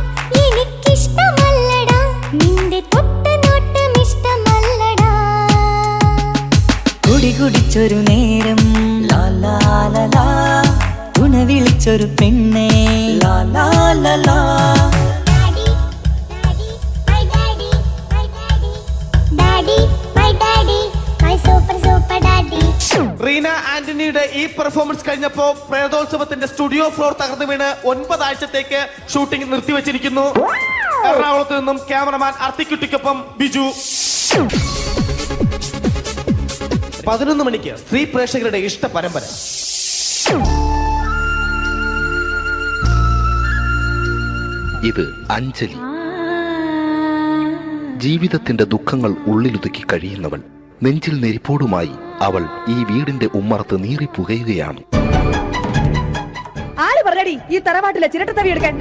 എനിക്കിഷ്ടമല്ലടാ, നിന്റെ തൊട്ടനോട്ടം ഇഷ്ടമല്ലടാ. കുടി കുടിച്ചൊരു നേരം തുണ വിളിച്ചൊരു പെണ്ണെ. റീന ആന്റണിയുടെ ഈ പെർഫോമൻസ് കഴിഞ്ഞപ്പോ പ്രേതോത്സവത്തിന്റെ സ്റ്റുഡിയോ ഫ്ലോർ തകർന്നു വീണ് 9 ആഴ്ചത്തേക്ക് ഷൂട്ടിംഗ് നിർത്തിവെച്ചിരിക്കുന്നു. എറണാകുളത്ത് നിന്നും ക്യാമറമാൻ അർത്തിക്കുട്ടിക്കൊപ്പം ബിജു. 11 മണിക്ക് സ്ത്രീ പ്രേക്ഷകരുടെ ഇഷ്ട പരമ്പര. ഇത് അഞ്ജലി. ജീവിതത്തിന്റെ ദുഃഖങ്ങൾ ഉള്ളിലൊതുക്കി കഴിയുന്നവൾ. നെഞ്ചിൽ നെരിപ്പോടുമായി അവൾ ഈ വീടിന്റെ ഉമ്മറത്ത് നീറിപ്പുകയുകയാണ്. ആര് പറഞ്ഞടി ഈ തറവാട്ടിലെ ചിരട്ടത്തവി എടുക്കാൻ?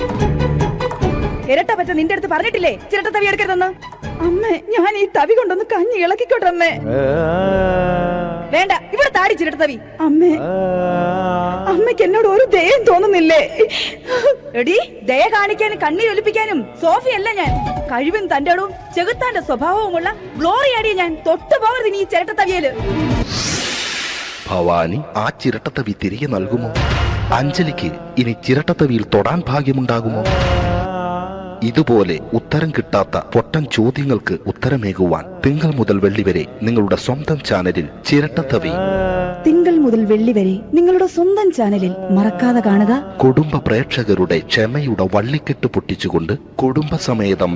ഇരട്ട പറ്റ നിന്റെ അടുത്ത് പറഞ്ഞിട്ടില്ലേ ചിരട്ടത്തവി എടുക്കരുതെന്ന്? അമ്മേ, ഞാൻ ഈ തവി കൊണ്ടൊന്ന് കഞ്ഞി ഇളക്കിക്കോട്ടെ അമ്മേ. വേണ്ട, ഇവിടെ താടി ചിരട്ടത്തവി. അമ്മേ, അമ്മയ്ക്ക് എന്നോട് ഒരു ദയം തോന്നുന്നില്ലേ? എടി, ദയ കാണിക്കാനും കണ്ണീരൊലിപ്പിക്കാനും സോഫിയല്ല ഞാൻ. കഴിവും തന്റെ ഇടവും ചെകുത്താന്റെ സ്വഭാവവുമുള്ള ഗ്ലോറിയാടിയ ഞാൻ. തൊട്ടു പോകരുത് ഈ ചിരട്ടത്തവിയല്. ഭവാനി ആ ചിരട്ടത്തവി തിരികെ നൽകുമോ? അഞ്ജലിക്ക് ഇനി ചിരട്ടത്തവിയിൽ തൊടാൻ ഭാഗ്യമുണ്ടാകുമോ? ഇതുപോലെ ഉത്തരം കിട്ടാത്ത പൊട്ടൻ ചോദ്യങ്ങൾക്ക് ഉത്തരമേകുവാൻ തിങ്കൾ മുതൽ വെള്ളി വരെ നിങ്ങളുടെ സ്വന്തം ചാനലിൽ ചിരട്ടത്തവി. തിങ്കൾ മുതൽ വെള്ളി വരെ നിങ്ങളുടെ സ്വന്തം ചാനലിൽ മറക്കാതെ കാണുക. കുടുംബ പ്രേക്ഷകരുടെ ക്ഷമയുടെ വള്ളിക്കെട്ട് പൊട്ടിച്ചുകൊണ്ട് കുടുംബസമേതം